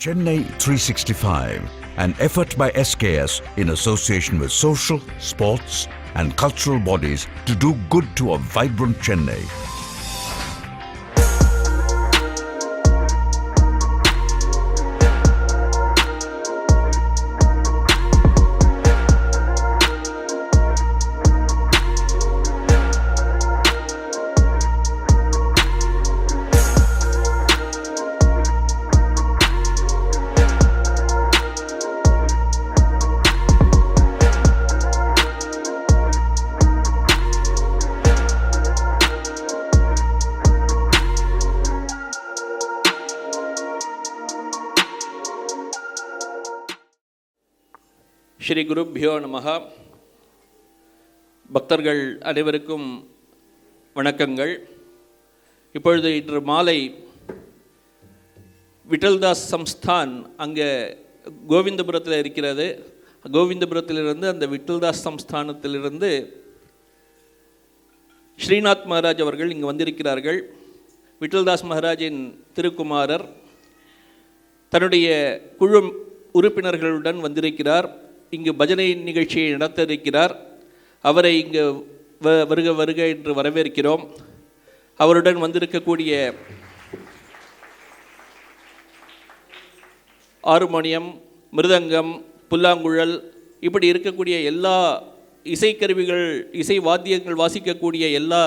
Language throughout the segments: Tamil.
Chennai 365, an effort by SKS in association with social, sports and cultural bodies to do good to a vibrant Chennai. Sri குருப்யோ நமஹ. பக்தர்கள் அனைவருக்கும் வணக்கங்கள். இப்பொழுது இன்று மாலை விட்டல்தாஸ் சம்ஸ்தான் அங்கே கோவிந்தபுரத்தில் இருக்கிறது. கோவிந்தபுரத்திலிருந்து அந்த விட்டல்தாஸ் சம்ஸ்தானத்திலிருந்து ஸ்ரீநாத் மகாராஜ் அவர்கள் இங்கு வந்திருக்கிறார்கள். விட்டல்தாஸ் மகாராஜின் திருக்குமாரர் தன்னுடைய குழு உறுப்பினர்களுடன் வந்திருக்கிறார். இங்கு பஜனை நிகழ்ச்சியை நடத்த இருக்கிறார். அவரை இங்கு வருக வருக என்று வரவேற்கிறோம். அவருடன் வந்திருக்கக்கூடிய ஹார்மோனியம், மிருதங்கம், புல்லாங்குழல் இப்படி இருக்கக்கூடிய எல்லா இசைக்கருவிகள், இசை வாத்தியங்கள் வாசிக்கக்கூடிய எல்லா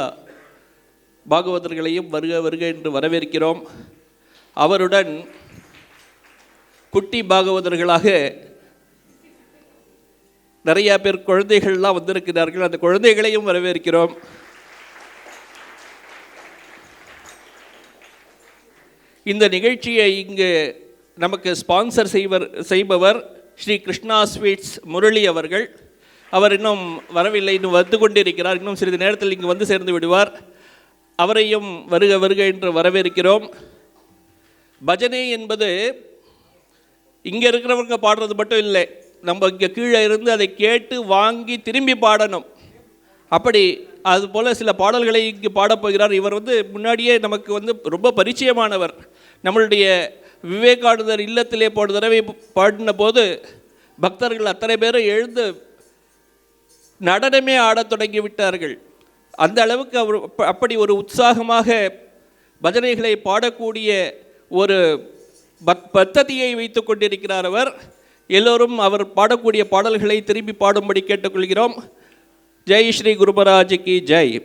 பாகவதர்களையும் வருக வருக என்று வரவேற்கிறோம். அவருடன் குட்டி பாகவதர்களாக நிறையா பேர் குழந்தைகள்லாம் வந்திருக்கிறார்கள். அந்த குழந்தைகளையும் வரவேற்கிறோம். இந்த நிகழ்ச்சியை இங்கு நமக்கு ஸ்பான்சர் செய்பவர் ஸ்ரீ கிருஷ்ணா ஸ்வீட்ஸ் முரளி அவர்கள். அவர் இன்னும் வரவில்லை, இன்னும் வந்து கொண்டிருக்கிறார். இன்னும் சிறிது நேரத்தில் இங்கு வந்து சேர்ந்து விடுவார். அவரையும் வருக வருக என்று வரவேற்கிறோம். பஜனை என்பது இங்கே இருக்கிறவங்க பாடுறது மட்டும் இல்லை, நம்ம இங்கே கீழே இருந்து அதை கேட்டு வாங்கி திரும்பி பாடணும். அப்படி அதுபோல் சில பாடல்களை இங்கு பாடப்போகிறார். இவர் முன்னாடியே நமக்கு ரொம்ப பரிச்சயமானவர். நம்மளுடைய விவேகானந்தர் இல்லத்திலே போன தடவை பாடின போது பக்தர்கள் அத்தனை பேரும் எழுந்து நடனமே ஆடத் தொடங்கி விட்டார்கள். அந்த அளவுக்கு அவர் அப்படி ஒரு உற்சாகமாக பஜனைகளை பாடக்கூடிய ஒரு பத்ததியை வைத்து கொண்டிருக்கிறார் அவர். எல்லோரும் அவர் பாடக்கூடிய பாடல்களை திரும்பி பாடும்படி கேட்டுக்கொள்கிறோம். ஜெய் ஸ்ரீ குருமராஜுக்கு ஜெய்.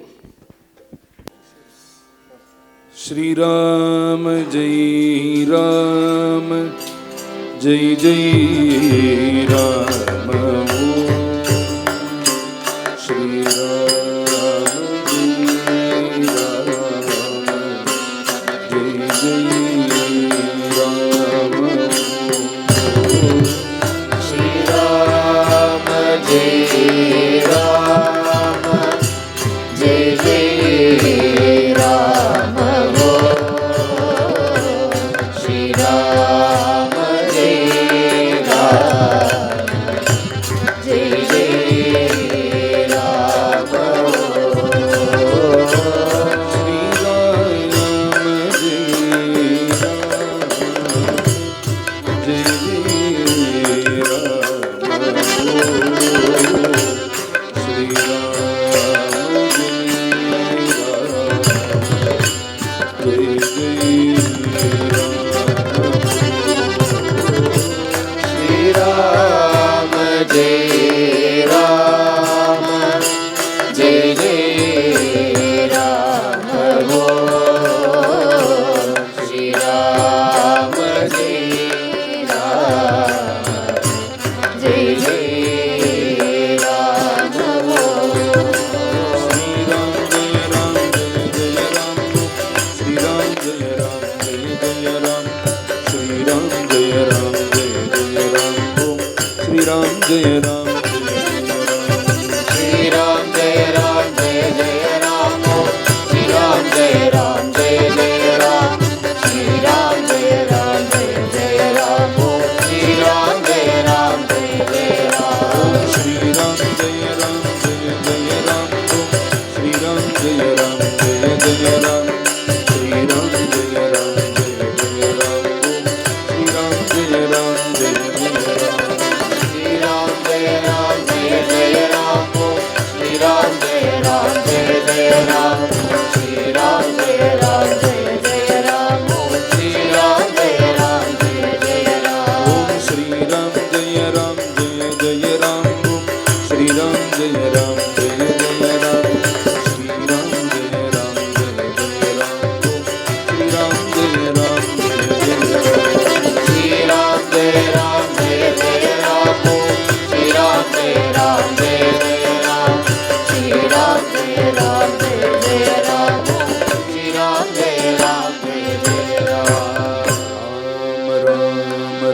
ஸ்ரீராம ஜெய் ராம ஜெய் ஜெய் ராம.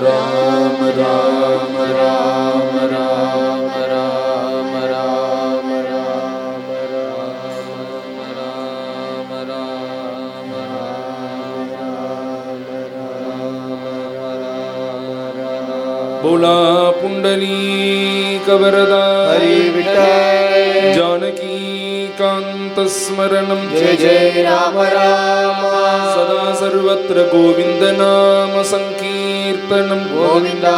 राम राम राम राम राम राम बोला पुंडलीक वरदा हरि विठ्ठल जानकी कांत स्मरणं जय जय राम राम सदा सर्वत्र गोविंद नाम संकीर्तनं गोविंदा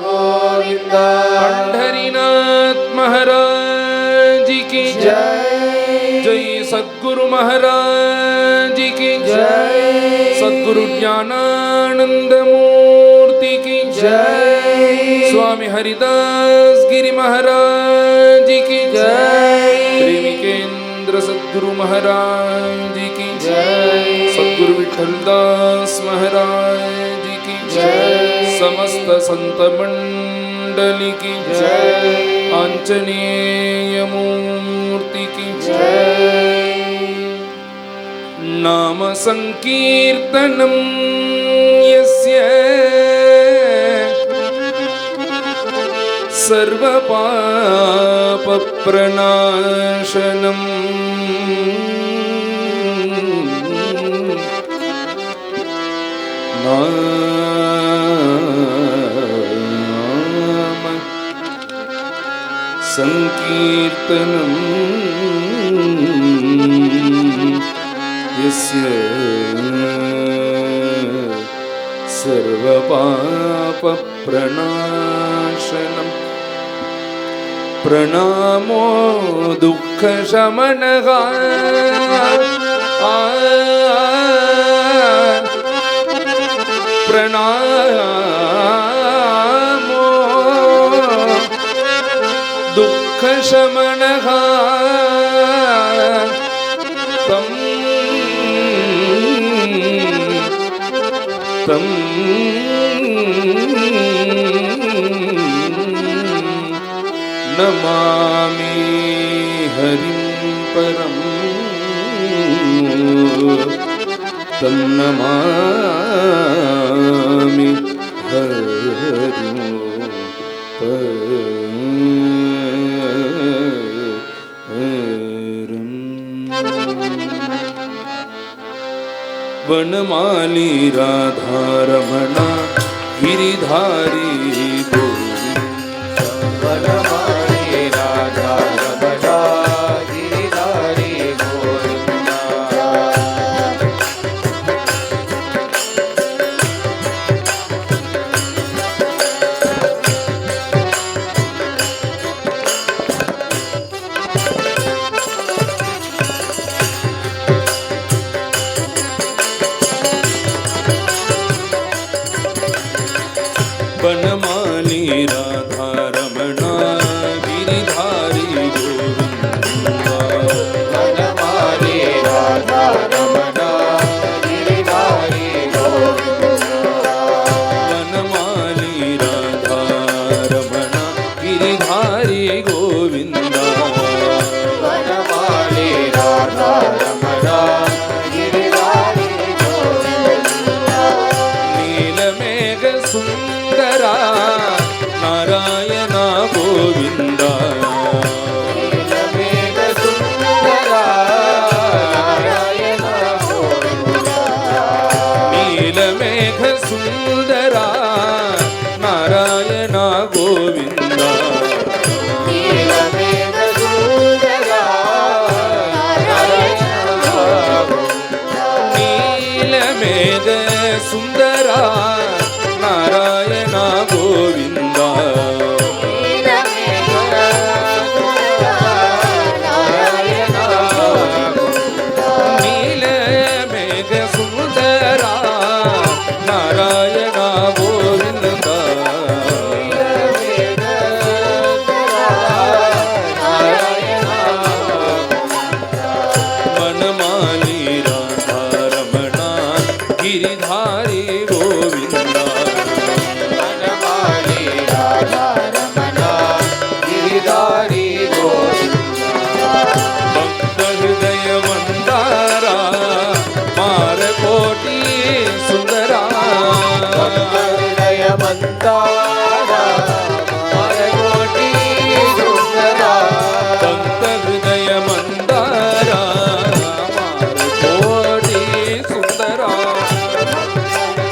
गोविंदा पंढरीनाथ महाराज की जय जय सद्गुरु महाराज की जय सद्गुरु ज्ञानानंद मूर्ति की जय स्वामी हरिदास गिरी महाराज की जय प्रेमिकेंद्र सद्गुरु महाराज की जय सद्गुरु विठलदास महाराज की जय समस्त संत मंडली की जय आंजनेय मूर्ति की जय नाम संकीर्तनं यस्य सर्वपापप्रणाशनम् नाम संकीर्तनं यस्य सर्वपापप्रणाशनम् प्रणामो दुःखशमनः प्रणामो दुःखशमनः तं नमामि हरिं परं तं नमामि हरिं परं वनमाली राधारमणा गिरिधारी वनमाली राधारमणा गिरिधारी गोविंदा वनमाली राधारमणा गिरिधारी गोविंदा वनमाली राधारमणा गिरिधारी गोविंदा वनमाली राधारमणा गिरिधारी गोविंदा वनमाली राधारमणा गिरिधारी गोविंदा नीलमेघ सुंदरा नारायण गोविंद नीलमेघ सुंदरा नारायण गोविंदा नीलमेघ सुंदरा नारायण गोविंद नीलमेघ सुंदरा नारायण गोविंदा नीलमेघ सुंदरा नारायण गोविंद नीलमेघ மந்தாரா மாரகோட்டி சுந்தரா பக்த ஹிருதய மந்தாரா மாரகோடி சுந்தரா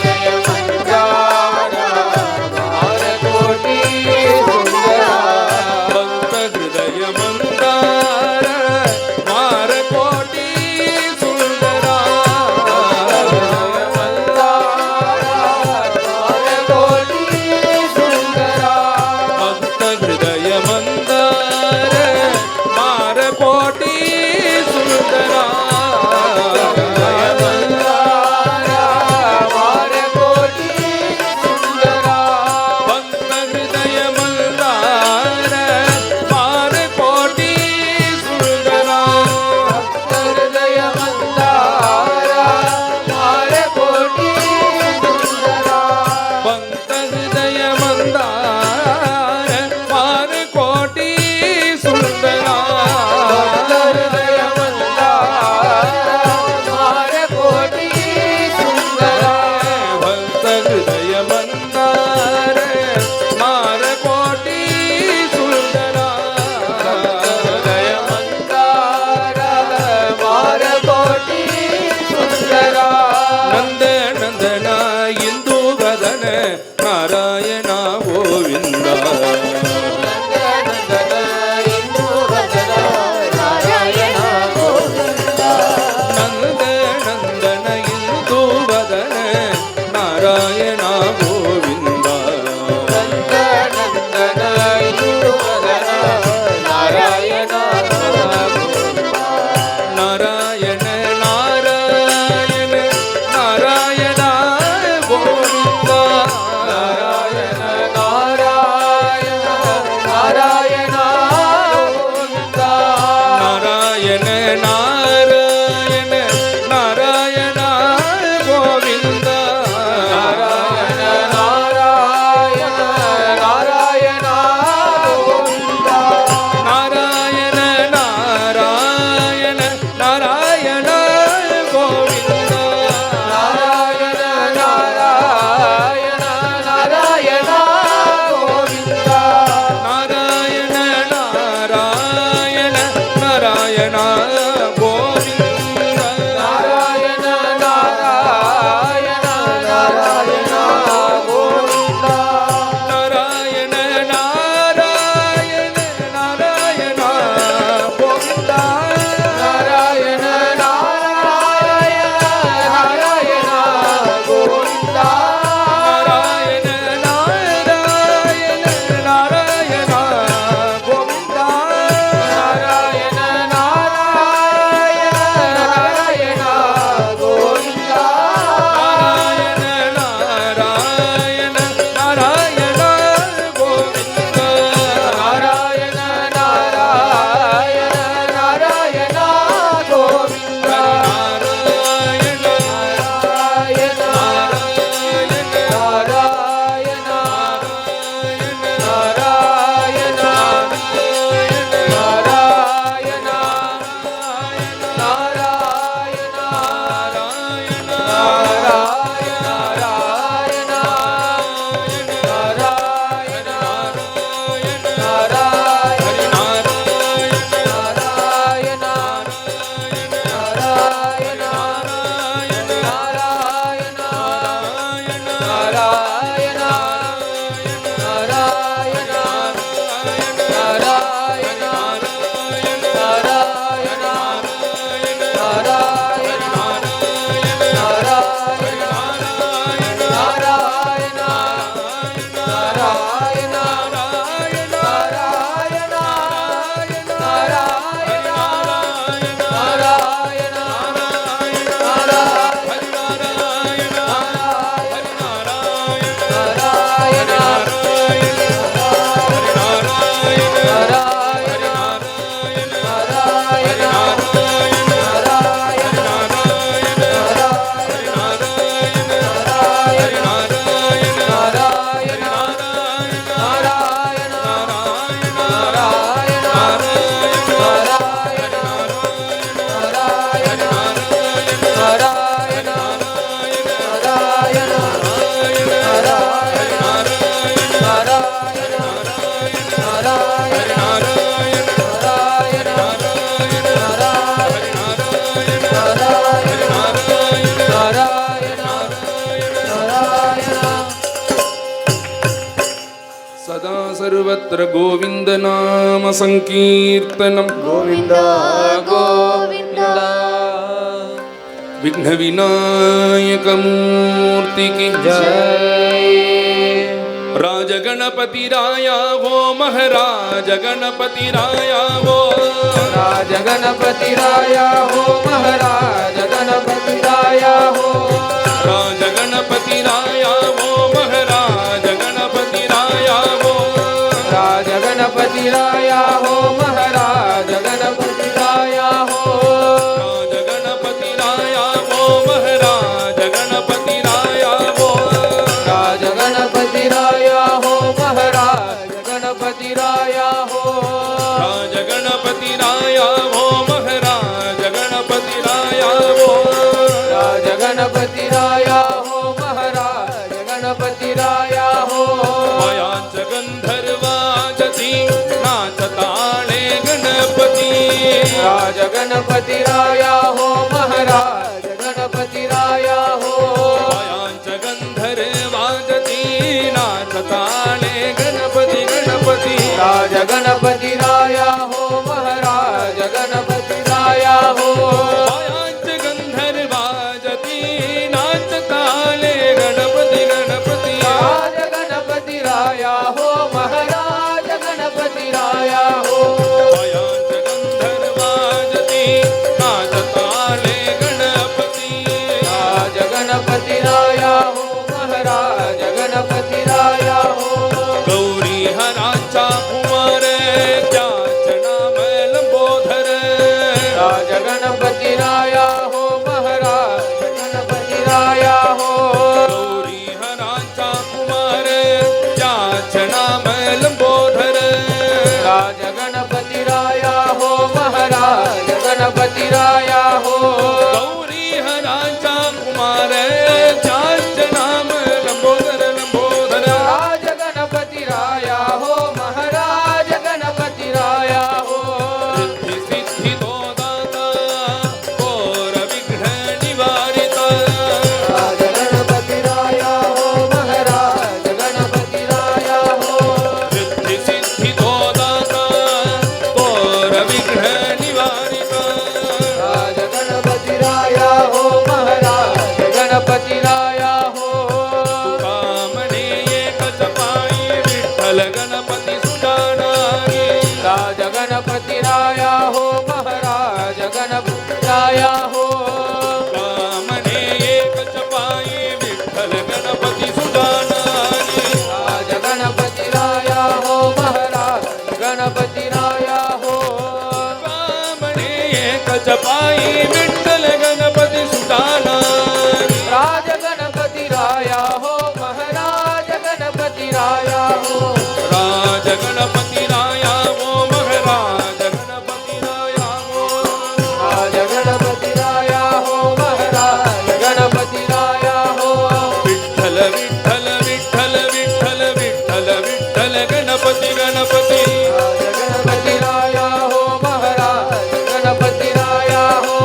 ஜய மந்தாரா மாரகோட்டி சுந்தரா பக்த ஹிருதய மந்தார மாரகோடி சுந்தரா பக்த ஹிருதய மந்தார மாரகோடி சுந்தரா பக்த ஹிருதய மந்தார மாரகோடி சுந்தரா பக்த ஹிருதய மந்தார மாரகோடி சுந்தரா பக்த ஹிருதய மந்தார மாரகோடி சுந்தரா நந்த நந்தன இந்து வதன நாராயண ಗೋವಿಂದ ನಂದ ನಂದನ ಇಂದು ವದನ ನಾರಾಯಣ ಗೋವಿಂದ ನಾರಾಯಣ ನಾರಾಯಣ ನಾರಾಯಣ ಗೋವಿಂದ ನಾರಾಯಣ ನಾರಾಯಣ ನಾರಾಯಣ ಗೋವಿಂದ ನಾರಾಯಣ ನಾರಾಯಣ ನಾರಾಯಣ ಗೋವಿಂದ ನಾರಾಯಣ ನಾರಾಯಣ ನಾರಾಯಣ ಗೋವಿಂದ ನಾರಾಯಣ ನಾರಾಯಣ ನಾರಾಯಣ ಗೋವಿಂದ ನಾರಾಯಣ ನಾರಾಯಣ ನಾರಾಯಣ ಗೋವಿಂದ ನಾರಾಯಣ ನಾರಾಯಣ ನಾರಾಯಣ ಗೋವಿಂದ ನಾರಾಯಣ सदा सर्वत्र गोविंद नाम संकीर्तनम गोविंद गोविंद विघ्न विनायक मूर्ति की जय। राज गणपति राया वो महाराज गणपति राया वो राज गणपति राया हो महाराज गणपति राया हो राज गणपति राया वो महाराज गणपति राया वो राज गणपति राया हो महाराज गणपति राया हो राज गणपति राया वो महाराज गणपति राया वो राज गणपति राया हो महाराज गणपति राया हो राज गणपति राया वो महाराज गणपति राया वो राज गणपति राया हो महाराज गणपति राया हो मायाच गंधर्वाजती नाचताळे गणपती राज गणपति राया हो महाराज गणपति राया हो मायाच गंधर्वाजती नाचताळे गणपती गणपती राज गणपति राया हो महाराज गणपति राया हो मायाच गंधर्वाजती नाचताळे गणपती गणपती राज गणपति राया हो महाराज गणपति राया हो मायाच गंधर्वाजती नाचताळे गणपती राज गणपति राया हो महाराज गणपति राया हो गौरी हराचा कुमार त्याच नाम लंबोधर राज गणपति राया हो महाराज गणपति राया हो गौरी हराचा कुमार त्याच नाम लंबोधर राज गणपति राया हो महाराज गणपति राया हो गौरी हराचा कुमार त्याच नाम लंबोदर लंबोदर राज गणपति राया हो महाराज गणपति राया हो सिद्धि सिद्धि दो दाता घोर विघ्न निवारिता राज गणपति राया हो महाराज गणपति राया हो सिद्धि सिद्धि दो दाता घोर विघ्न निवारिता राज गणपति राया हो महाराज गणपति राया हो कामने एक जपाई विठ्ठल गणपती सुजानारी राज गणपति राया हो महाराज गणपति राया हो कामने एक जपाई विठ्ठल गणपती सुजानारी राज गणपति राया हो महाराज गणपति राया हो कामने एक जपाई विठ्ठल गणपती सुजानारी राज गणपति राया हो महाराज गणपति राया हो राज गणपती राया वो महाराज गणपती राया वो राज गणपति राया हो महाराज गणपति राया हो विठ्ठल विठ्ठल विठ्ठल विठ्ठल विठ्ठल विठ्ठल गणपती गणपती राज गणपति राया हो महाराज गणपति राया हो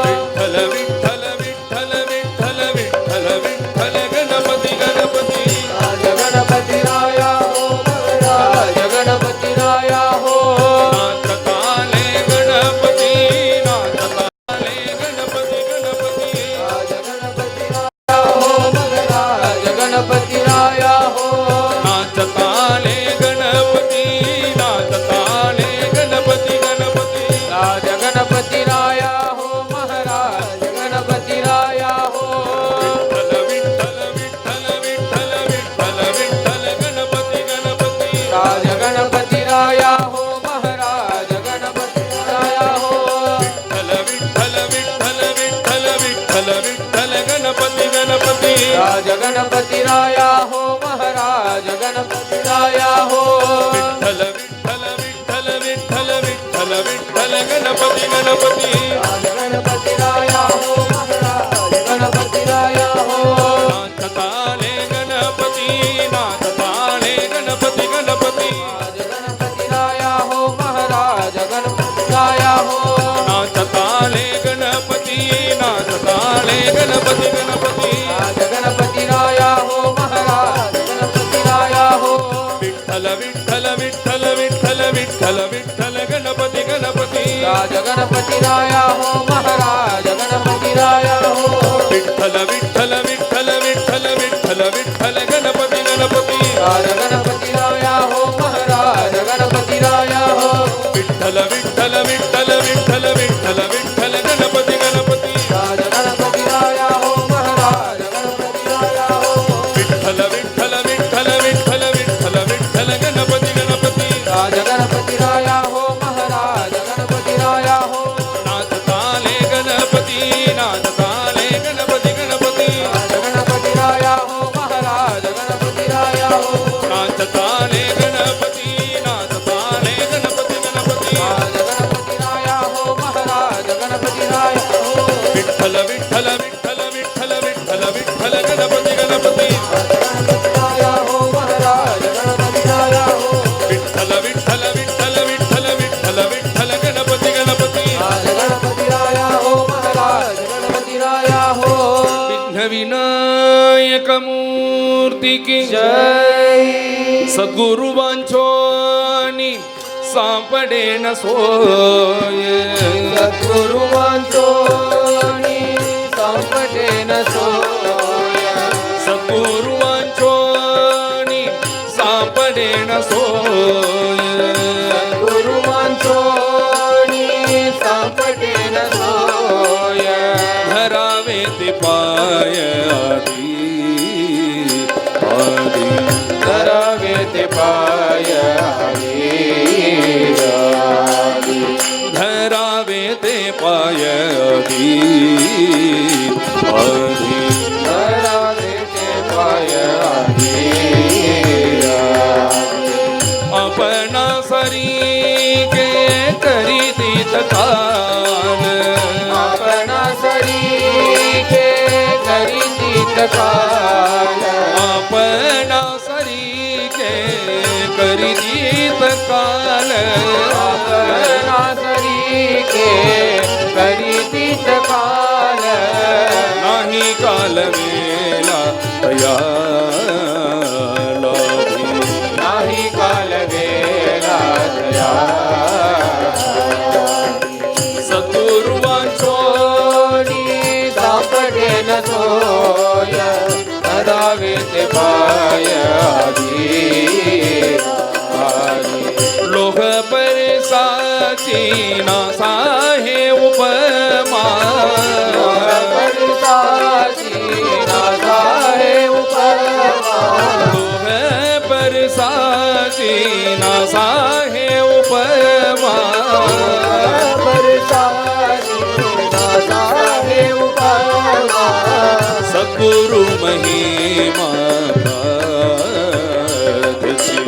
विठ्ठल विठ्ठल विठ्ठल विठ्ठल विठ्ठल विठ्ठल गणपती गणपती राज गणपति राया हो महाराज गणपति राया हो नाचताले गणपती नाचताले गणपती गणपती राज गणपति राया हो महाराज गणपति राया हो नाचताले गणपती नाचताले गणपती गणपती राज गणपति राया हो महाराज गणपति राया हो विठ्ठल विठ्ठल विठ्ठल विठ्ठल विठ्ठल विठ्ठल गणपती गणपती राज गणपति राया हो महाराज गणपति राया हो विठ्ठल विठ्ठल विठ्ठल विठ्ठल विठ्ठल विठ्ठल गणपती गणपती राज गणपति राया हो महाराज गणपति राया हो विठ्ठल विठ्ठल विठ्ठल विठ्ठल विठ्ठल विठ्ठल गणपती गणपती राज गणपति राया हो महाराज गणपति राया हो नाचताले गणपती नाचताले गणपती गणपती राज गणपति राया हो महाराज गणपति राया हो नाचताले गणपती नाचताले गणपती गणपती राज गणपति राया हो महाराज गणपति राया हो विठ्ठल विठ्ठल विठ्ठल विठ्ठल विठ्ठल विठ्ठल विठ्ठल गणपती गणपती राज गणपती राया हो महाराज गणपती राया हो विठ्ठल विठ्ठल विठ्ठल विठ्ठल विठ्ठल विठ्ठल गणपती गणपती राज गणपती राया हो महाराज गणपती राया हो विठ्ठल विठ्ठल विठ्ठल विठ्ठल विठ्ठल विठ्ठल गणपती गणपती राज गणपती राया हो महाराज गणपती राया हो विठ्ठल विठ्ठल विठ्ठल विठ्ठल विठ्ठल विठ्ठल गणपती गणपती राज गणपती राया हो महाराज गणपती राया हो नाथ ताले गणपती नाथ ताले गणपती गणपती राज गणपती राया हो महाराज गणपती राया हो नाथ ताले गणपती नाथ ताले गणपती गणपती राज गणपती राया हो महाराज गणपती राया हो विठ्ठल विठ्ठल विठ्ठल विठ्ठल विठ्ठल विठ्ठल गणपती गणपती गणपती राया हो महाराज गणपती राया हो विठ्ठल विठ्ठल विठ्ठल विठ्ठल विठ्ठल विठ्ठल गणपती गणपती राज गणपती राया हो महाराज गणपती राया हो विघ्न विनायक मूर्ती की जय सद्गुरु वांछोनी सापडे न सोय सद्गुरु वांचोनी संपटे न सोय सद्गुरु वांछोनी सापडे न सोय गुरु वांचोनी संपटे न सोय धरावे ते पाय आधी आधी करावे ते पाय धरावे ते पाय आधी आधी करावे ते पाय अपना सरी के करी तीत काल आपणा सरी के करी तीत काल अपना सरी के करी तीत काल आपणा सरी के करी तीत काल नाही काल वेला तया लाभी नाही काल वेला दया सद्गुरु वांछोनी सापडे न सोय करावे ते पाय लोह परसाची नासा हे उपमा लोह परसाची नासा हे उपमा सद्गुरु महिमा गाथची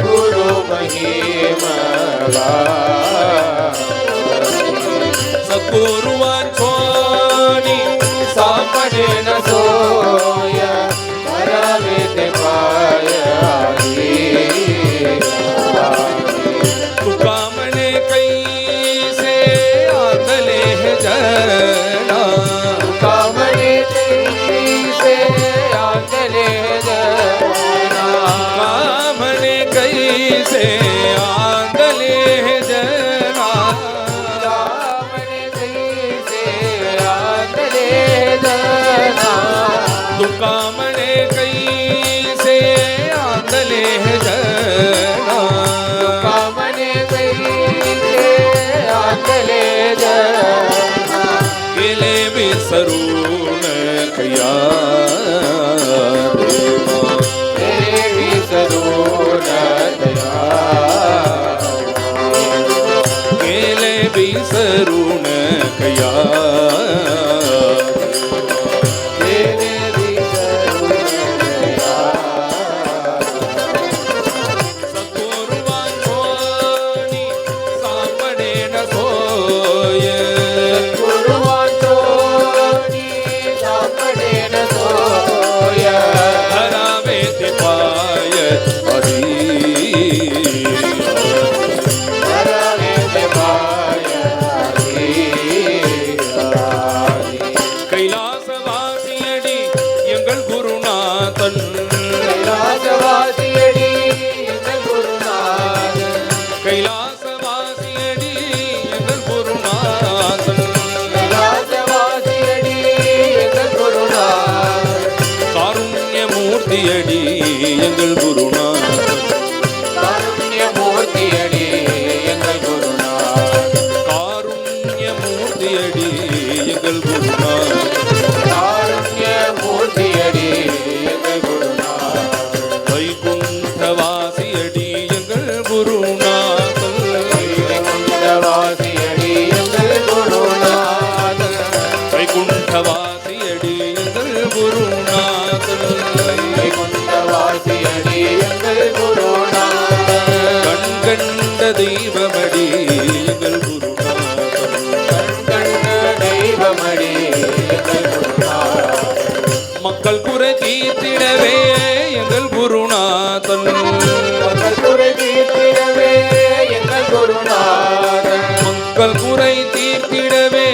गुरु महिमा सद्गुरु वांछोनी सापडे न सोय करावे ते पाय तुका म्हणे कैसे आतले हे जना कामने से आंगले जना का म्हणे कैसे आंदले हे जना कामने से आंगले जना तुका म्हणे कैसे आंदले हे जना कामने से आंगले जना गेले विसरून कया देवा तेरे विसरून दया गेले विसरून कया तेरे विसरून दया सद्गुरु वांछोनी सापडे न सोय गुरु वांचोनी सापडे न सोय எங்கள் குருநாதன். காருண்யமூர்த்தியடி எங்கள் குருநாதன். காருண்யமூர்த்தியடி எங்கள் குருநாதன். காருண்யமூர்த்தியடி எங்கள் குருநாதன். வைகுண்டவாசியடி எங்கள் குருநாதன். வைகுண்டவாசியடி எங்கள் குருநாதன். வைகுண்டவாசியடி எங்கள் குருநாதன். வைகுண்டவாசியடி எங்கள் குருநாதன். கண்கண்ட தெய்வமடி எங்கள் குருநாதன். கண்கண்ட தெய்வமடி எங்கள் குருநாதன். மக்கள் குறை தீர்த்திடவே எங்கள் குருநாதன். மக்கள் குறை தீர்த்திடவே எங்கள் குருநாதன். மக்கள் குறை தீர்த்திடவே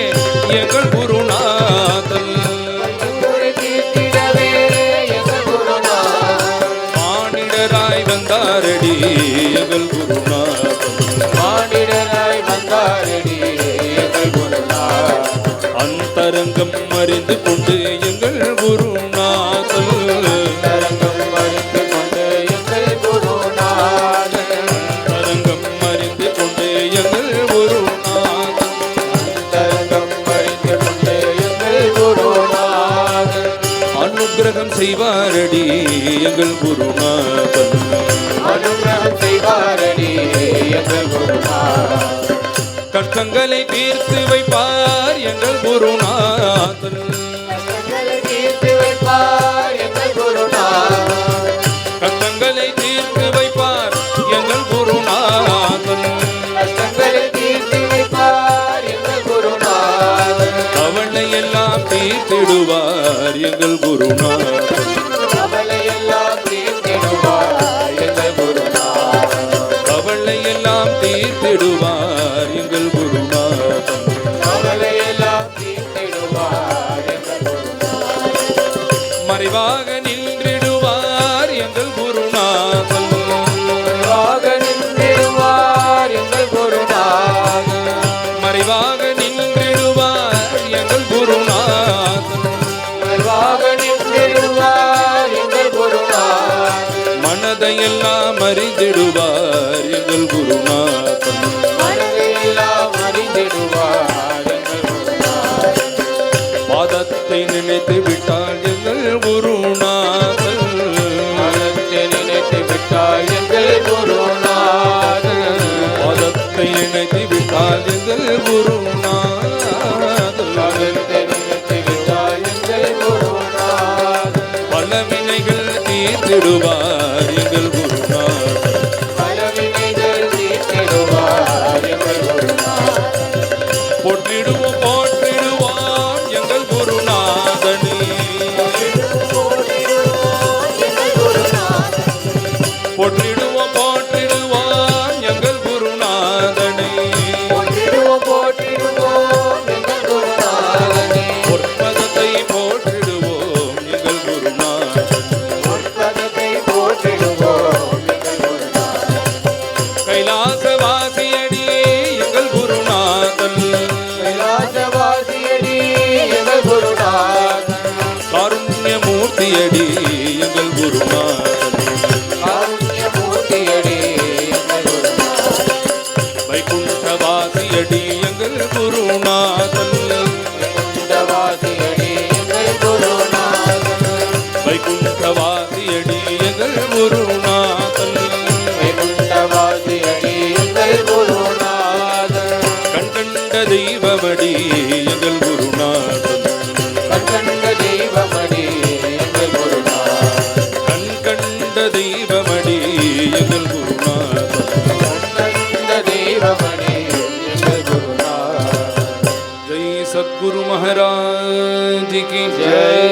எங்கள் குருநாதன். குறை தீர்த்திடவே எங்கள் குருநாதன். மானிடராய் வந்தாரடி எங்கள் குருநாதன். மானிடராய் வந்தாரடி எங்கள் குருநாதன். அந்தரங்கம் அறிந்து கொண்டு எங்கள் குருநாதன். தரங்கம் அறிந்து கொண்டு எங்கள் குருநாதன். அந்தரங்கம் அறிந்து கொண்டு எங்கள் குருநாதன். தரங்கம் அறிந்து கொண்டு எங்கள் குருநாதன். அனுக்கிரகம் செய்வாரடி எங்கள் குருநாதன். அனுகிரகம் செய்வாரடி எங்கள் குருநாதன். கஷ்டங்களை தீர்த்து வைப்பார் எங்கள் குருநாதன். கஷ்டங்களை தீர்த்து வைப்பார் எங்கள் குருநாதன். கஷ்டங்களை தீர்த்து வைப்பார் எங்கள் குருநாதன். கஷ்டங்களை தீர்த்து வைப்பார் எங்கள் குருநாதன். அவளை எல்லாம் தீர்த்திடுவார் எங்கள் குருநாதன். அவளை எல்லாம் தீர்த்திடுவார் எங்கள் குருநாதன். அவளை எல்லாம் தீர்த்திடுவார் எங்கள் குருநாதன். அவளை எல்லாம் தீர்த்திடுவார் எங்கள் குருநாதன். மறைவாக நின்றிடுவார் எங்கள் குருநாதன். மறைவாக நின்றிடுவார் எங்கள் குருநாதன். மறைவாக நின்றிடுவார் எங்கள் குருநாதன். மறைவாக நின்றிடுவார் எங்கள் குருநாதன். மனதையெல்லாம் அறிந்திடுவார் எங்கள் குருநாதன். மனதையெல்லாம் அறிந்திடுவார் எங்கள் குருநாதன். பாதத்தை நினைத்து விட்டால் எங்கள் குருநாதன். மனத்தை நினைத்து விட்டால் எங்கள் குருநாதன். பாதத்தை நினைத்து விட்டால் எங்கள் குருநாதன். மனத்தை நினைத்து விட்டால் எங்கள் குருநாதன். பல வினைகள் தீர்த்திடுவார் எங்கள் குருநாதன். பலவினைகள் தீர்த்திடுவார் எங்கள் குருநாதன். போற்றிடுவோம் போற்றிடுவோம் எங்கள் குருநாதனே. போற்றிடுவோம் போற்றிடுவோம் எங்கள் குருநாதனே. போற்றிடுவோம் போற்றிடுவோம் எங்கள் குருநாதனே. பொற்பதத்தை போற்றிடுவோம் எங்கள் குருநாதன். பொற்பதத்தை போற்றிடுவோம் எங்கள் குருநாதன். கைலாசவாசியடி எங்கள் குருநாதன். கைலாசவாசியடி எங்கள் குருநாதன். காருண்யமூர்த்தியடி எங்கள் குருநாதன். காருண்யமூர்த்தியடி எங்கள் குருநாதன். வைகுண்டவாசியடி எங்கள் குருநாதன். வைகுண்டவாசியடி எங்கள் குருநாதன். வைகுண்டவாசியடி எங்கள் குருநாதன். வைகுண்டவாசியடி எங்கள் குருநாதன். கண்கண்ட தெய்வமடி எங்கள் குருநாதன். கண்கண்ட தெய்வமடி எங்கள் குருநாதன். கண்கண்ட தெய்வமடி எங்கள் குருநாதன். கண்கண்ட தெய்வமடி எங்கள் குருநாதன். जय सद्गुरु महाराज की जय।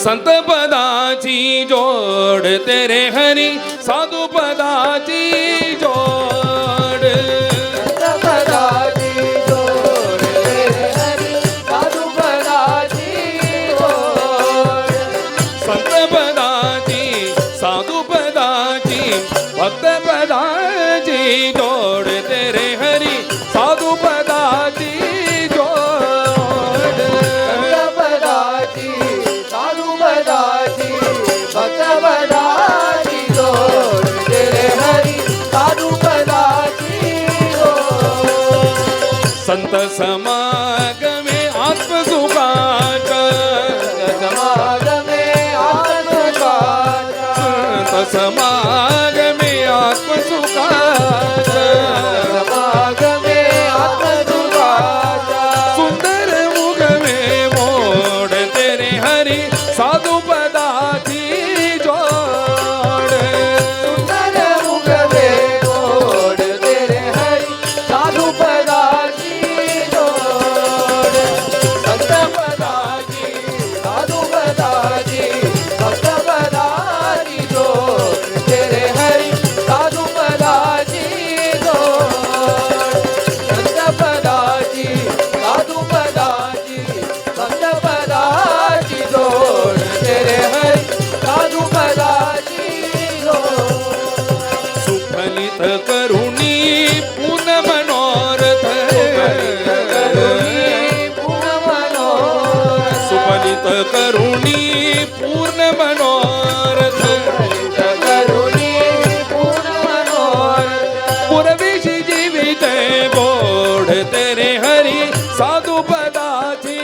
संत पदाची जोड तेरे हरी साधु पदाची जोड. पदाची जोड तेरे हरी साधु पदाची जोड. संत पदाची साधु पदाची भक्त पदाची जोड तेरे हरी साधु पदाची जोड. पदाची साधु पदाची भक्त पदाची जोड तेरे हरी साधु पदाची जोड संत समागमे आत्मसुखाचा समागमे आत्मसुखाचा संत समागमे आत्मसुखाचा समागमे आत्मसुखाचा सुंदर मुगमे मोड तेरे हरी साधु पदाची जोड सुंदर मुगमे मोड तेरे हरी साधु पदाची जोड संत पदाची साधु पदाची भक्त पदाची जोड तेरे हरी साधु पदाची जोड संत पदाची साधु पदाची भक्त पदाची जोड तेरे हरी साधु पदाची जोड सुफलित करुणी पूर्ण मनोरथ सुफलित करुणी पूर्ण मनोरथ पुरविशी जीवित गोड तेरे हरी साधु पदाची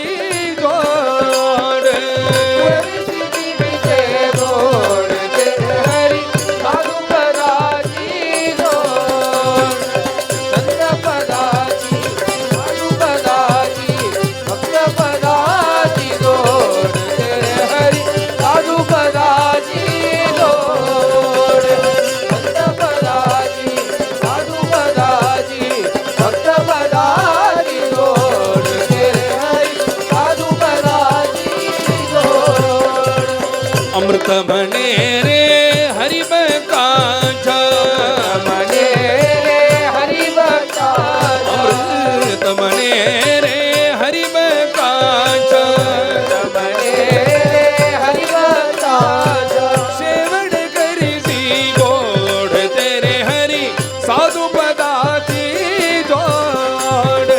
जोड अमृत म्हणे रे हरि कांचा अमृत म्हणे रे हरि कांचा शेवड करीसी गोड तेरे हरी साधु पदाची जोड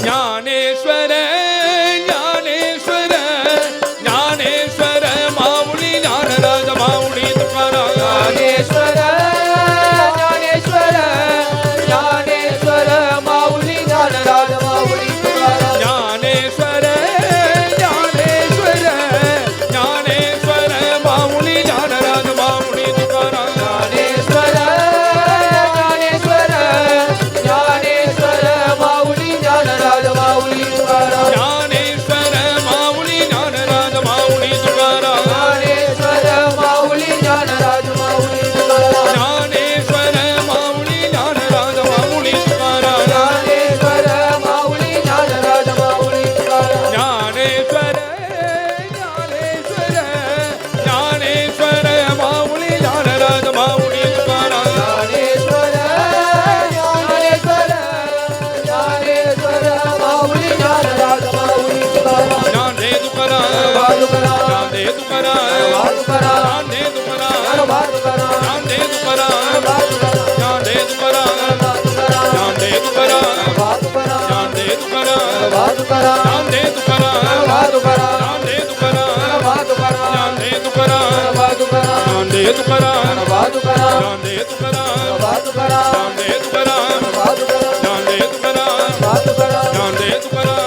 ज्ञानेश्वर ज्ञानेश्वर ज्ञानेश्वर माऊली ज्ञानराज माऊली तुकाराम ज्ञानेश्वर ज्ञानेश्वर ज्ञानेश्वर माऊली ज्ञानराज माऊली तुकाराम ज्ञानेश्वर ज्ञानेश्वर ज्ञानेश्वर माऊली ज्ञानराज माऊली तुकाराम ज्ञानेश्वर ज्ञानेश्वर ज्ञानेश्वर माऊली ज्ञानराज माऊली तुकाराम ज्ञानेश्वर माऊली ज्ञानराज माऊली तुकाराम ज्ञानेश्वर माऊली ज्ञानराज माऊली तुकाराम ज्ञानेश्वर माऊली ज्ञानराज माऊली तुकाराम ज्ञानेश्वर माऊली ज्ञानराज माऊली तुकाराम ज्ञानेश्वर ज्ञानेश्वर ज्ञानेश्वर माऊली ज्ञानराज माऊली तुकाराम ज्ञानेश्वर ज्ञानेश्वर ज्ञानेश्वर माऊली ज्ञानराज माऊली तुकाराम ज्ञान दे तुकाराम ज्ञान दे तुकाराम ज्ञान दे तुकाराम ज्ञान दे तुकाराम ज्ञान दे तुकाराम ज्ञान दे तुकाराम ज्ञान दे तुकाराम ज्ञान दे तुकाराम ज्ञान दे तुकाराम ज्ञान दे तुकाराम ज्ञान दे तुकाराम ज्ञान दे तुकाराम ज्ञान दे तुकाराम ज्ञान दे तुकाराम ज्ञान दे तुकाराम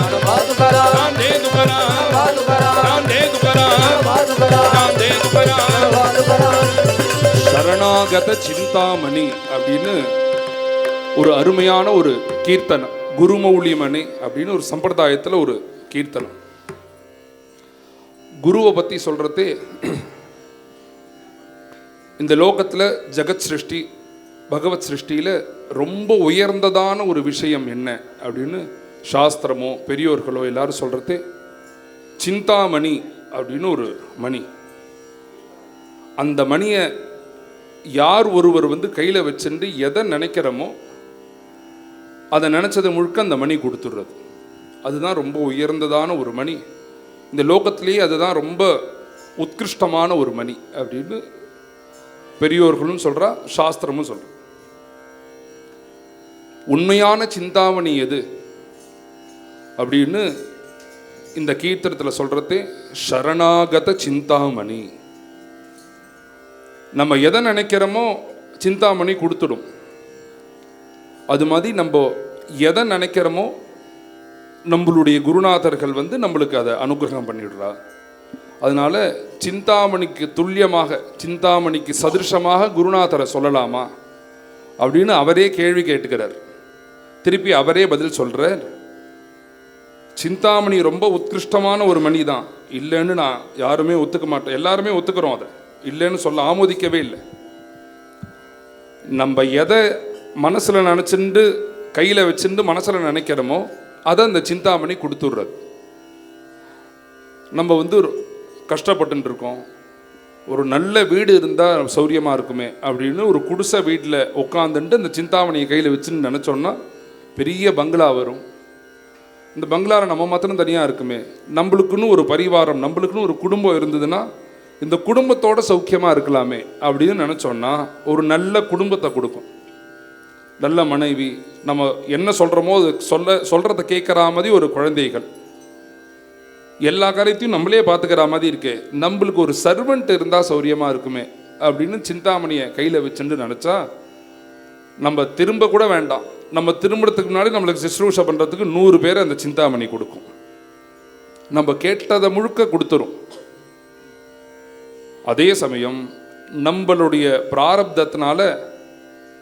ज्ञान दे तुकाराम ज्ञान दे तुकाराम ज्ञान दे तुकाराम சரணாகத சிந்தாமணி அப்படின்னு ஒரு அருமையான ஒரு கீர்த்தனம், குருமௌலிமணி அப்படின்னு ஒரு சம்பிரதாயத்தில் ஒரு கீர்த்தனம். குருவை பற்றி சொல்கிறது, இந்த லோகத்தில் ஜெகத் சிருஷ்டி பகவத் சிருஷ்டியில் ரொம்ப உயர்ந்ததான ஒரு விஷயம் என்ன அப்படின்னு சாஸ்திரமோ பெரியோர்களோ எல்லாரும் சொல்கிறது சிந்தாமணி அப்படின்னு ஒரு மணி. அந்த மணியை யார் ஒருவர் வந்து கையில் வச்சுட்டு எதை நினைக்கிறோமோ அதை நினச்சது முழுக்க அந்த மணி கொடுத்துடுறது. அதுதான் ரொம்ப உயர்ந்ததான ஒரு மணி. இந்த லோகத்திலேயே அதுதான் ரொம்ப உத்கிருஷ்டமான ஒரு மணி அப்படின்னு பெரியோர்களும் சொல்கிறா, சாஸ்திரமும் சொல்கிறா. உண்மையான சிந்தாமணி எது அப்படின்னு இந்த கீர்த்தனத்தில் சொல்கிறதே சரணாகத சிந்தாமணி. நம்ம எதை நினைக்கிறோமோ சிந்தாமணி கொடுத்துடும். அது மாதிரி நம்ம எதை நினைக்கிறோமோ நம்மளுடைய குருநாதர்கள் வந்து நம்மளுக்கு அதை அனுகிரகம் பண்ணிடுறா. அதனால சிந்தாமணிக்கு துல்லியமாக, சிந்தாமணிக்கு சதிருஷமாக குருநாதரை சொல்லலாமா அப்படின்னு அவரே கேள்வி கேட்டுக்கிறார். திருப்பி அவரே பதில் சொல்கிறார். சிந்தாமணி ரொம்ப உத்கிருஷ்டமான ஒரு மணி தான், இல்லைன்னு நான் யாருமே ஒத்துக்க மாட்டேன். எல்லாருமே ஒத்துக்கிறோம், அதை இல்லைன்னு சொல்ல ஆமோதிக்கவே இல்லை. நம்ம எதை மனசில் நினச்சிட்டு கையில் வச்சுட்டு மனசில் நினைக்கிறோமோ அதை அந்த சிந்தாமணி கொடுத்துட்றது. நம்ம வந்து கஷ்டப்பட்டு இருக்கோம், ஒரு நல்ல வீடு இருந்தால் சௌரியமாக இருக்குமே அப்படின்னு ஒரு குடிசை வீட்டில் உட்காந்துட்டு அந்த சிந்தாமணியை கையில் வச்சுன்னு நினச்சோன்னா பெரிய பங்களா வரும். இந்த பங்களாவில் நம்ம மாத்திரம் தனியாக இருக்குமே, நம்மளுக்குன்னு ஒரு பரிவாரம், நம்மளுக்குன்னு ஒரு குடும்பம் இருந்ததுன்னா இந்த குடும்பத்தோட சௌக்கியமாக இருக்கலாமே அப்படின்னு நினச்சோன்னா ஒரு நல்ல குடும்பத்தை கொடுக்கும். நல்ல மனைவி, நம்ம என்ன சொல்கிறோமோ அது சொல்கிறத கேட்குற மாதிரி ஒரு குழந்தைகள், எல்லா காரியத்தையும் நம்மளே பார்த்துக்கிற மாதிரி இருக்கே, நம்மளுக்கு ஒரு சர்வெண்ட் இருந்தால் சௌரியமாக இருக்குமே அப்படின்னு சிந்தாமணியை கையில் வச்சுட்டு நினச்சா நம்ம திரும்ப கூட வேண்டாம். நம்ம திரும்புறதுக்கு முன்னாடி நம்மளுக்கு சிஸ்ரூஷை பண்ணுறதுக்கு 100 பேர் அந்த சிந்தாமணி கொடுக்கும். நம்ம கேட்டதை முழுக்க கொடுத்துரும். அதே சமயம் நம்மளுடைய பிராரப்தத்தினால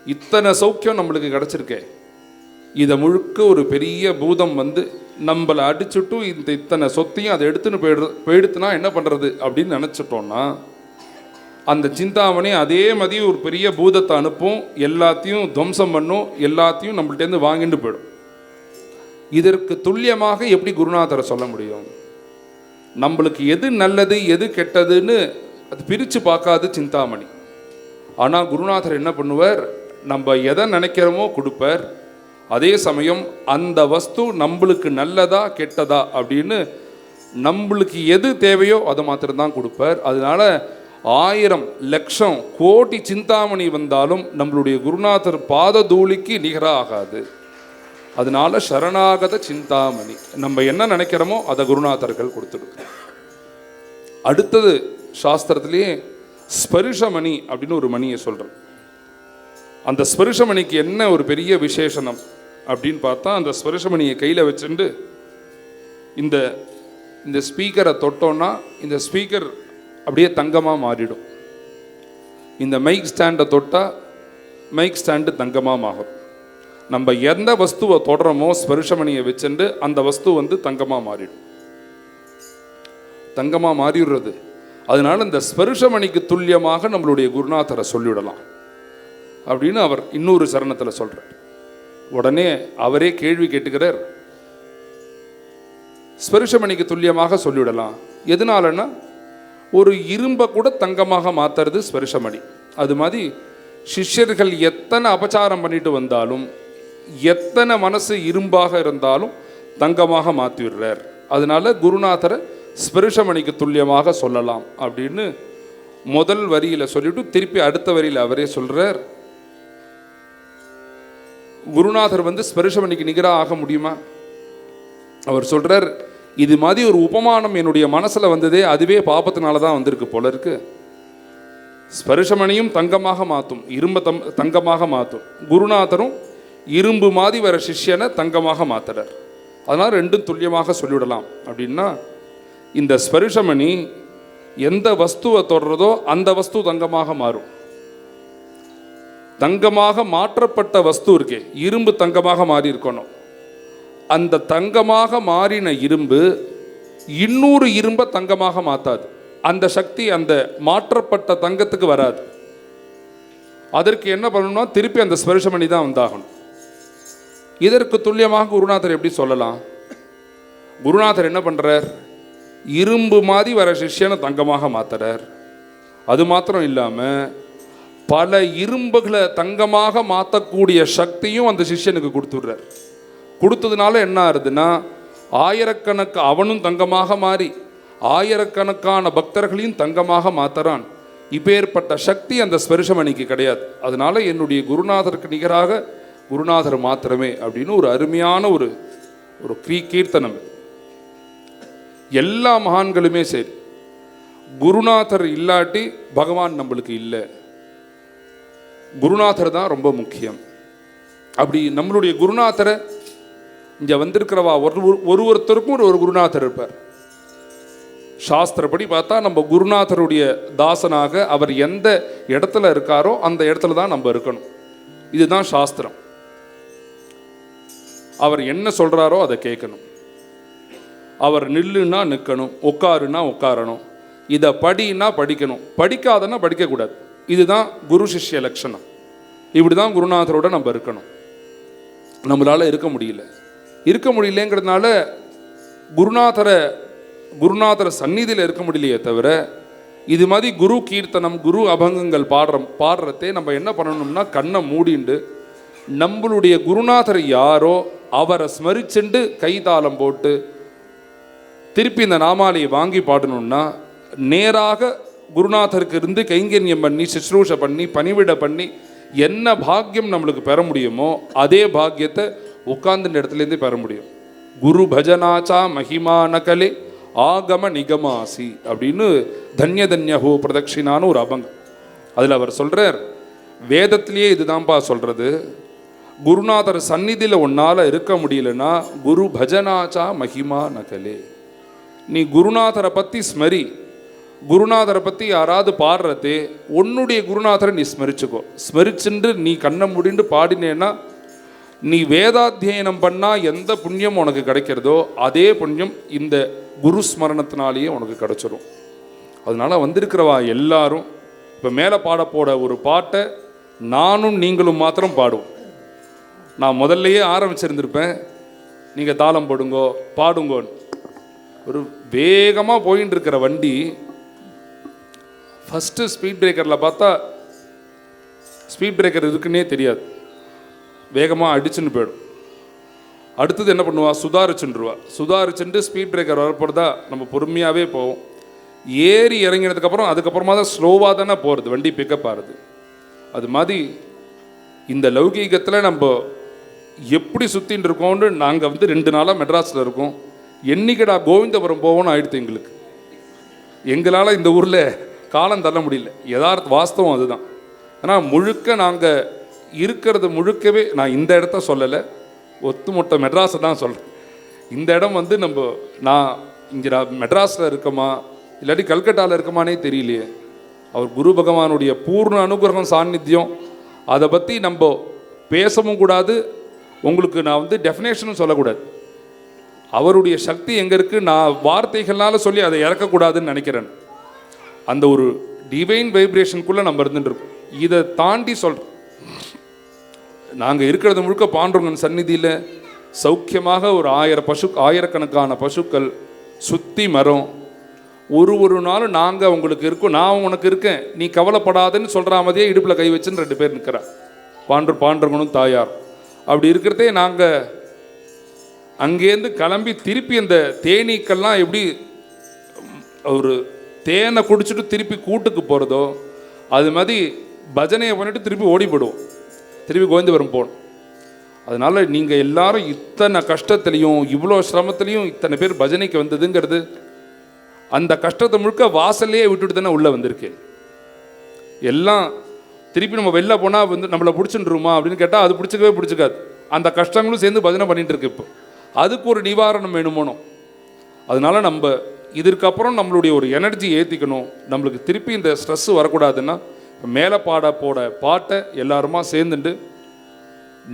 இத்தனை சௌக்கியம் நம்மளுக்கு கிடச்சிருக்கே, இதை முழுக்க ஒரு பெரிய பூதம் வந்து நம்மளை அடிச்சுட்டு இத்தனை சொத்தையும் அதை எடுத்துன்னு போயிடுத்துனா என்ன பண்ணுறது அப்படின்னு நினச்சிட்டோன்னா அந்த சிந்தாமணி அதே மாதிரி ஒரு பெரிய பூதத்தை அனுப்பும், எல்லாத்தையும் துவம்சம் பண்ணும், எல்லாத்தையும் நம்மள்டேருந்து வாங்கிட்டு போயிடும். இதற்கு துல்லியமாக எப்படி குருநாதரை சொல்ல முடியும்? நம்மளுக்கு எது நல்லது எது கெட்டதுன்னு அது பிரித்து பார்க்காது சிந்தாமணி. ஆனால் குருநாதர் என்ன பண்ணுவார், நம்ம எதை நினைக்கிறோமோ கொடுப்பார். அதே சமயம் அந்த வஸ்து நம்மளுக்கு நல்லதா கெட்டதா அப்படின்னு நம்மளுக்கு எது தேவையோ அதை மாத்திரம்தான் கொடுப்பார். அதனால 1000 லட்சம் கோடி சிந்தாமணி வந்தாலும் நம்மளுடைய குருநாதர் பாத தூளிக்கு நிகராக ஆகாது. அதனால சரணாகத சிந்தாமணி, நம்ம என்ன நினைக்கிறோமோ அதை குருநாதர்கள் கொடுத்துடுவார். அடுத்தது சாஸ்திரத்திலேயே ஸ்பரிஷமணி அப்படின்னு ஒரு மணியை சொல்கிறோம். அந்த ஸ்பரிஷமணிக்கு என்ன ஒரு பெரிய விசேஷனம் அப்படின்னு பார்த்தா, அந்த ஸ்பரிஷமணியை கையில் வச்சுட்டு இந்த ஸ்பீக்கரை தொட்டோன்னா இந்த ஸ்பீக்கர் அப்படியே தங்கமாக மாறிடும். இந்த மைக் ஸ்டாண்டை தொட்டால் மைக் ஸ்டாண்டு தங்கமாக மாறும். நம்ம எந்த வஸ்துவை தொடரமோ ஸ்பரிஷமணியை வச்சுட்டு அந்த வஸ்து வந்து தங்கமாக மாறிடும், தங்கமாக மாறிடுறது. அதனால இந்த ஸ்பரிஷமணிக்கு துல்லியமாக நம்மளுடைய குருநாதரை சொல்லிவிடலாம் அப்படின்னு அவர் இன்னொரு சரணத்தில் சொல்கிறார். உடனே அவரே கேள்வி கேட்டுக்கிறார், ஸ்பரிஷமணிக்கு துல்லியமாக சொல்லிவிடலாம் எதனாலன்னா ஒரு இரும்பை கூட தங்கமாக மாற்றுறது ஸ்பரிஷமணி. அது மாதிரி சிஷ்யர்கள் எத்தனை அபச்சாரம் பண்ணிட்டு வந்தாலும் எத்தனை மனசு இரும்பாக இருந்தாலும் தங்கமாக மாற்றி விடுறார். அதனால குருநாதரை ஸ்பரிஷமணிக்கு துல்லியமாக சொல்லலாம் அப்படின்னு முதல் வரியில் சொல்லிவிட்டு திருப்பி அடுத்த வரியில் அவரே சொல்கிறார், குருநாதர் வந்து ஸ்பரிஷமணிக்கு நிகராக ஆக முடியுமா? அவர் சொல்கிறார், இது மாதிரி ஒரு உபமானம் என்னுடைய மனசில் வந்ததே அதுவே பாபத்தினால தான் வந்திருக்கு போல இருக்கு. ஸ்பரிஷமணியும் தங்கமாக மாற்றும், இரும்பை தங்கமாக மாற்றும், குருநாதரும் இரும்பு மாதிரி வர சிஷ்யனை தங்கமாக மாத்துறார். அதனால் ரெண்டும் துல்லியமாக சொல்லிவிடலாம் அப்படின்னா, இந்த ஸ்பரிஷமணி எந்த வஸ்துவை தொடர்றதோ அந்த வஸ்து தங்கமாக மாறும். தங்கமாக மாற்றப்பட்ட வஸ்து இருக்கே, இரும்பு தங்கமாக மாறி இருக்கணும். அந்த தங்கமாக மாறின இரும்பு இன்னொரு இரும்பை தங்கமாக மாற்றாது. அந்த சக்தி அந்த மாற்றப்பட்ட தங்கத்துக்கு வராது. அதற்கு என்ன பண்ணணும்னா திருப்பி அந்த ஸ்பரிஷமணி தான் வந்தாகணும். இதற்கு துல்லியமாக குருநாதர் எப்படி சொல்லலாம்? குருநாதர் என்ன பண்ணுறார், இரும்பு மாதிரி வர சிஷ்யனை தங்கமாக மாத்துறார். அது மாத்திரம் இல்லாமல் பல இரும்புகளை தங்கமாக மாற்றக்கூடிய சக்தியும் அந்த சிஷ்யனுக்கு கொடுத்துடுறார். கொடுத்ததுனால என்ன ஆகுதுன்னா, ஆயிரக்கணக்கு அவனும் தங்கமாக மாறி ஆயிரக்கணக்கான பக்தர்களையும் தங்கமாக மாத்துறான். இப்பேற்பட்ட சக்தி அந்த ஸ்பரிசமணிக்கு கிடையாது. அதனால என்னுடைய குருநாதருக்கு நிகராக குருநாதர் மாத்திரமே அப்படின்னு ஒரு அருமையான ஒரு கீர்த்தனம். எல்லா மகான்களுமே சரி, குருநாதர் இல்லாட்டி பகவான் நம்மளுக்கு இல்லை. குருநாதர் தான் ரொம்ப முக்கியம். அப்படி நம்மளுடைய குருநாதரை இங்கே வந்திருக்கிறவா ஒருத்தருக்கும் ஒரு குருநாதர் இருப்பார். சாஸ்திரப்படி பார்த்தா நம்ம குருநாதருடைய தாசனாக அவர் எந்த இடத்துல இருக்காரோ அந்த இடத்துல தான் நம்ம இருக்கணும். இதுதான் சாஸ்திரம். அவர் என்ன சொல்றாரோ அதை கேட்கணும். அவர் நில்லுன்னா நிற்கணும், உட்காருன்னா உட்காரணும், இதை படின்னா படிக்கணும், படிக்காதன்னா படிக்கக்கூடாது. இதுதான் குரு சிஷ்ய லட்சணம். இப்படி தான் குருநாதரோட நம்ம இருக்கணும். நம்மளால் இருக்க முடியலங்கிறதுனால குருநாதரை சந்நிதியில் இருக்க முடியலையே தவிர, இது மாதிரி குரு கீர்த்தனம் குரு அபங்கங்கள் பாடுறதே நம்ம என்ன பண்ணணும்னா, கண்ணை மூடிண்டு நம்மளுடைய குருநாதர் யாரோ அவரை ஸ்மரிச்சுண்டு கைதாளம் போட்டு திருப்பி இந்த நாமாலையை வாங்கி பாடணும்னா, நேராக குருநாதருக்கு இருந்து கைங்கரியம் பண்ணி சுஷ்ரூஷை பண்ணி பணிவிட பண்ணி என்ன பாக்கியம் நம்மளுக்கு பெற முடியுமோ அதே பாக்கியத்தை உட்கார்ந்த இடத்துலேருந்தே பெற முடியும். குரு பஜனாச்சா மகிமா நகலே ஆகம நிகமாசி அப்படின்னு தன்ய தன்யஹோ பிரதட்சிணான்னு ஒரு அபங்கம். அதில் அவர் சொல்கிறார், வேதத்திலேயே இதுதான்ப்பா சொல்கிறது, குருநாதர் சந்நிதியில் ஒன்னால் இருக்க முடியலன்னா குரு பஜனாச்சா மகிமா நகலே. நீ குருநாதரை பற்றி ஸ்மரி. குருநாதரை பற்றி யாராவது பாடுறதே உன்னுடைய குருநாதரை நீ ஸ்மரிச்சுக்கோ. ஸ்மரிச்சுண்டு நீ கண்ணை முடிண்டு பாடினேன்னா, நீ வேதாத்தியனம் பண்ணால் எந்த புண்ணியம் உனக்கு கிடைக்கிறதோ அதே புண்ணியம் இந்த குரு ஸ்மரணத்தினாலேயே உனக்கு கிடைச்சிடும். அதனால வந்திருக்கிறவா எல்லாரும் இப்போ மேலே பாடப்போட ஒரு பாட்டை நானும் நீங்களும் மாத்திரம் பாடுவோம். நான் முதல்லையே ஆரம்பிச்சிருந்திருப்பேன், நீங்கள் தாளம் போடுங்கோ பாடுங்கோன்னு. ஒரு வேகமாக போயின்னு இருக்கிற வண்டி ஃபஸ்ட்டு ஸ்பீட் பிரேக்கரில் பார்த்தா ஸ்பீட் பிரேக்கர் இருக்குன்னே தெரியாது, வேகமாக அடிச்சுன்னு போயிடும். அடுத்தது என்ன பண்ணுவா, சுதாரிச்சுட்டு ஸ்பீட் பிரேக்கர் வரப்போறதா நம்ம பொறுமையாகவே போவோம். ஏறி இறங்கினதுக்கப்புறம் அதுக்கப்புறமா தான் ஸ்லோவாக தானே போகிறது, வண்டி பிக்கப் ஆகுது. அது மாதிரி இந்த லௌகீகத்தில் நம்ம எப்படி சுற்றின்னு இருக்கோம்னு நாங்கள் 2 நாளாக மெட்ராஸில் இருக்கோம். என்னைக்கடா கோவிந்தபுரம் போவோன்னு ஆயிடுத்து எங்களுக்கு. எங்களால் இந்த ஊரில் காலம் தள்ள முடியல. வாஸ்தவம் அதுதான். ஆனால் முழுக்க நாங்கள் இருக்கிறது முழுக்கவே, நான் இந்த இடத்த சொல்லலை, ஒத்துமொத்த மெட்ராஸை தான் சொல்கிறேன். இந்த இடம் நான் இங்கே மெட்ராஸில் இருக்கமா இல்லாட்டி கல்கட்டாவில் இருக்கமானே தெரியலையே. அவர் குரு பகவானுடைய பூர்ண அனுகிரகம் சாநித்தியம், அதை பற்றி நம்ம பேசவும் கூடாது. உங்களுக்கு நான் டெஃபினேஷனும் சொல்லக்கூடாது. அவருடைய சக்தி எங்கே இருக்குது, நான் வார்த்தைகளால் சொல்லி அதை இறக்கக்கூடாதுன்னு நினைக்கிறேன். அந்த ஒரு டிவைன் வைப்ரேஷனுக்குள்ளே நம்ம இருந்துட்டுருக்கோம். இதை தாண்டி சொல்கிறோம். நாங்கள் இருக்கிறது முழுக்க பாண்டுரங்கன் சந்நிதியில் சௌக்கியமாக ஒரு ஆயிரக்கணக்கான பசுக்கள் சுற்றி மரம். ஒரு நாளும் நாங்கள் உங்களுக்கு இருக்கோம், நான் உனக்கு இருக்கேன், நீ கவலைப்படாதுன்னு சொல்கிற மாதிரியே இடுப்பில் கை வச்சுன்னு 2 பேர் நிற்கிறார், பாண்டுரங்கனும் தாயார். அப்படி இருக்கிறதே நாங்கள் அங்கேருந்து கிளம்பி திருப்பி அந்த தேனீக்கள்லாம் எப்படி ஒரு தேனை குடிச்சிட்டு திருப்பி கூட்டுக்கு போகிறதோ அது மாதிரி பஜனையை பண்ணிட்டு திருப்பி ஓடி போடுவோம், திருப்பி கோவிந்தபுரம் போகணும். அதனால் நீங்கள் எல்லாரும் இத்தனை கஷ்டத்துலேயும் இவ்வளோ சிரமத்துலேயும் இத்தனை பேர் பஜனைக்கு வந்ததுங்கிறது, அந்த கஷ்டத்தை முழுக்க வாசல்லையே விட்டுட்டு தானே உள்ளே வந்திருக்கேன். எல்லாம் திருப்பி நம்ம வெளில போனால் நம்மளை பிடிச்சுட்டுருமா அப்படின்னு கேட்டால் அது பிடிச்சிக்காது. அந்த கஷ்டங்களும் சேர்ந்து பஜனை பண்ணிகிட்டு இருக்கு. இப்போ அதுக்கு ஒரு நிவாரணம் வேணுமோனோ. அதனால நம்ம இதற்கப்புறம் நம்மளுடைய ஒரு எனர்ஜி ஏற்றிக்கணும். நம்மளுக்கு திருப்பி இந்த ஸ்ட்ரெஸ்ஸு வரக்கூடாதுன்னா மேலே போட பாட்டை எல்லாருமா சேர்ந்துட்டு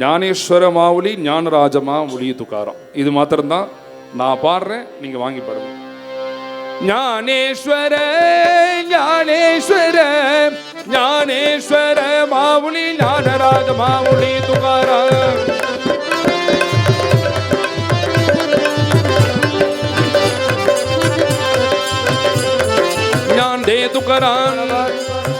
ஞானேஸ்வர மாவுளி ஞானராஜமா மொழி துக்காரம், இது மாத்திரம்தான் நான் பாடுறேன், நீங்கள் வாங்கி பாடுங்க. ஞானேஸ்வர ஞானேஸ்வர ஞானேஸ்வர மாவுளி ஞானராஜ மாவுளி துக்காரம். ஞான் தே துக்காரம்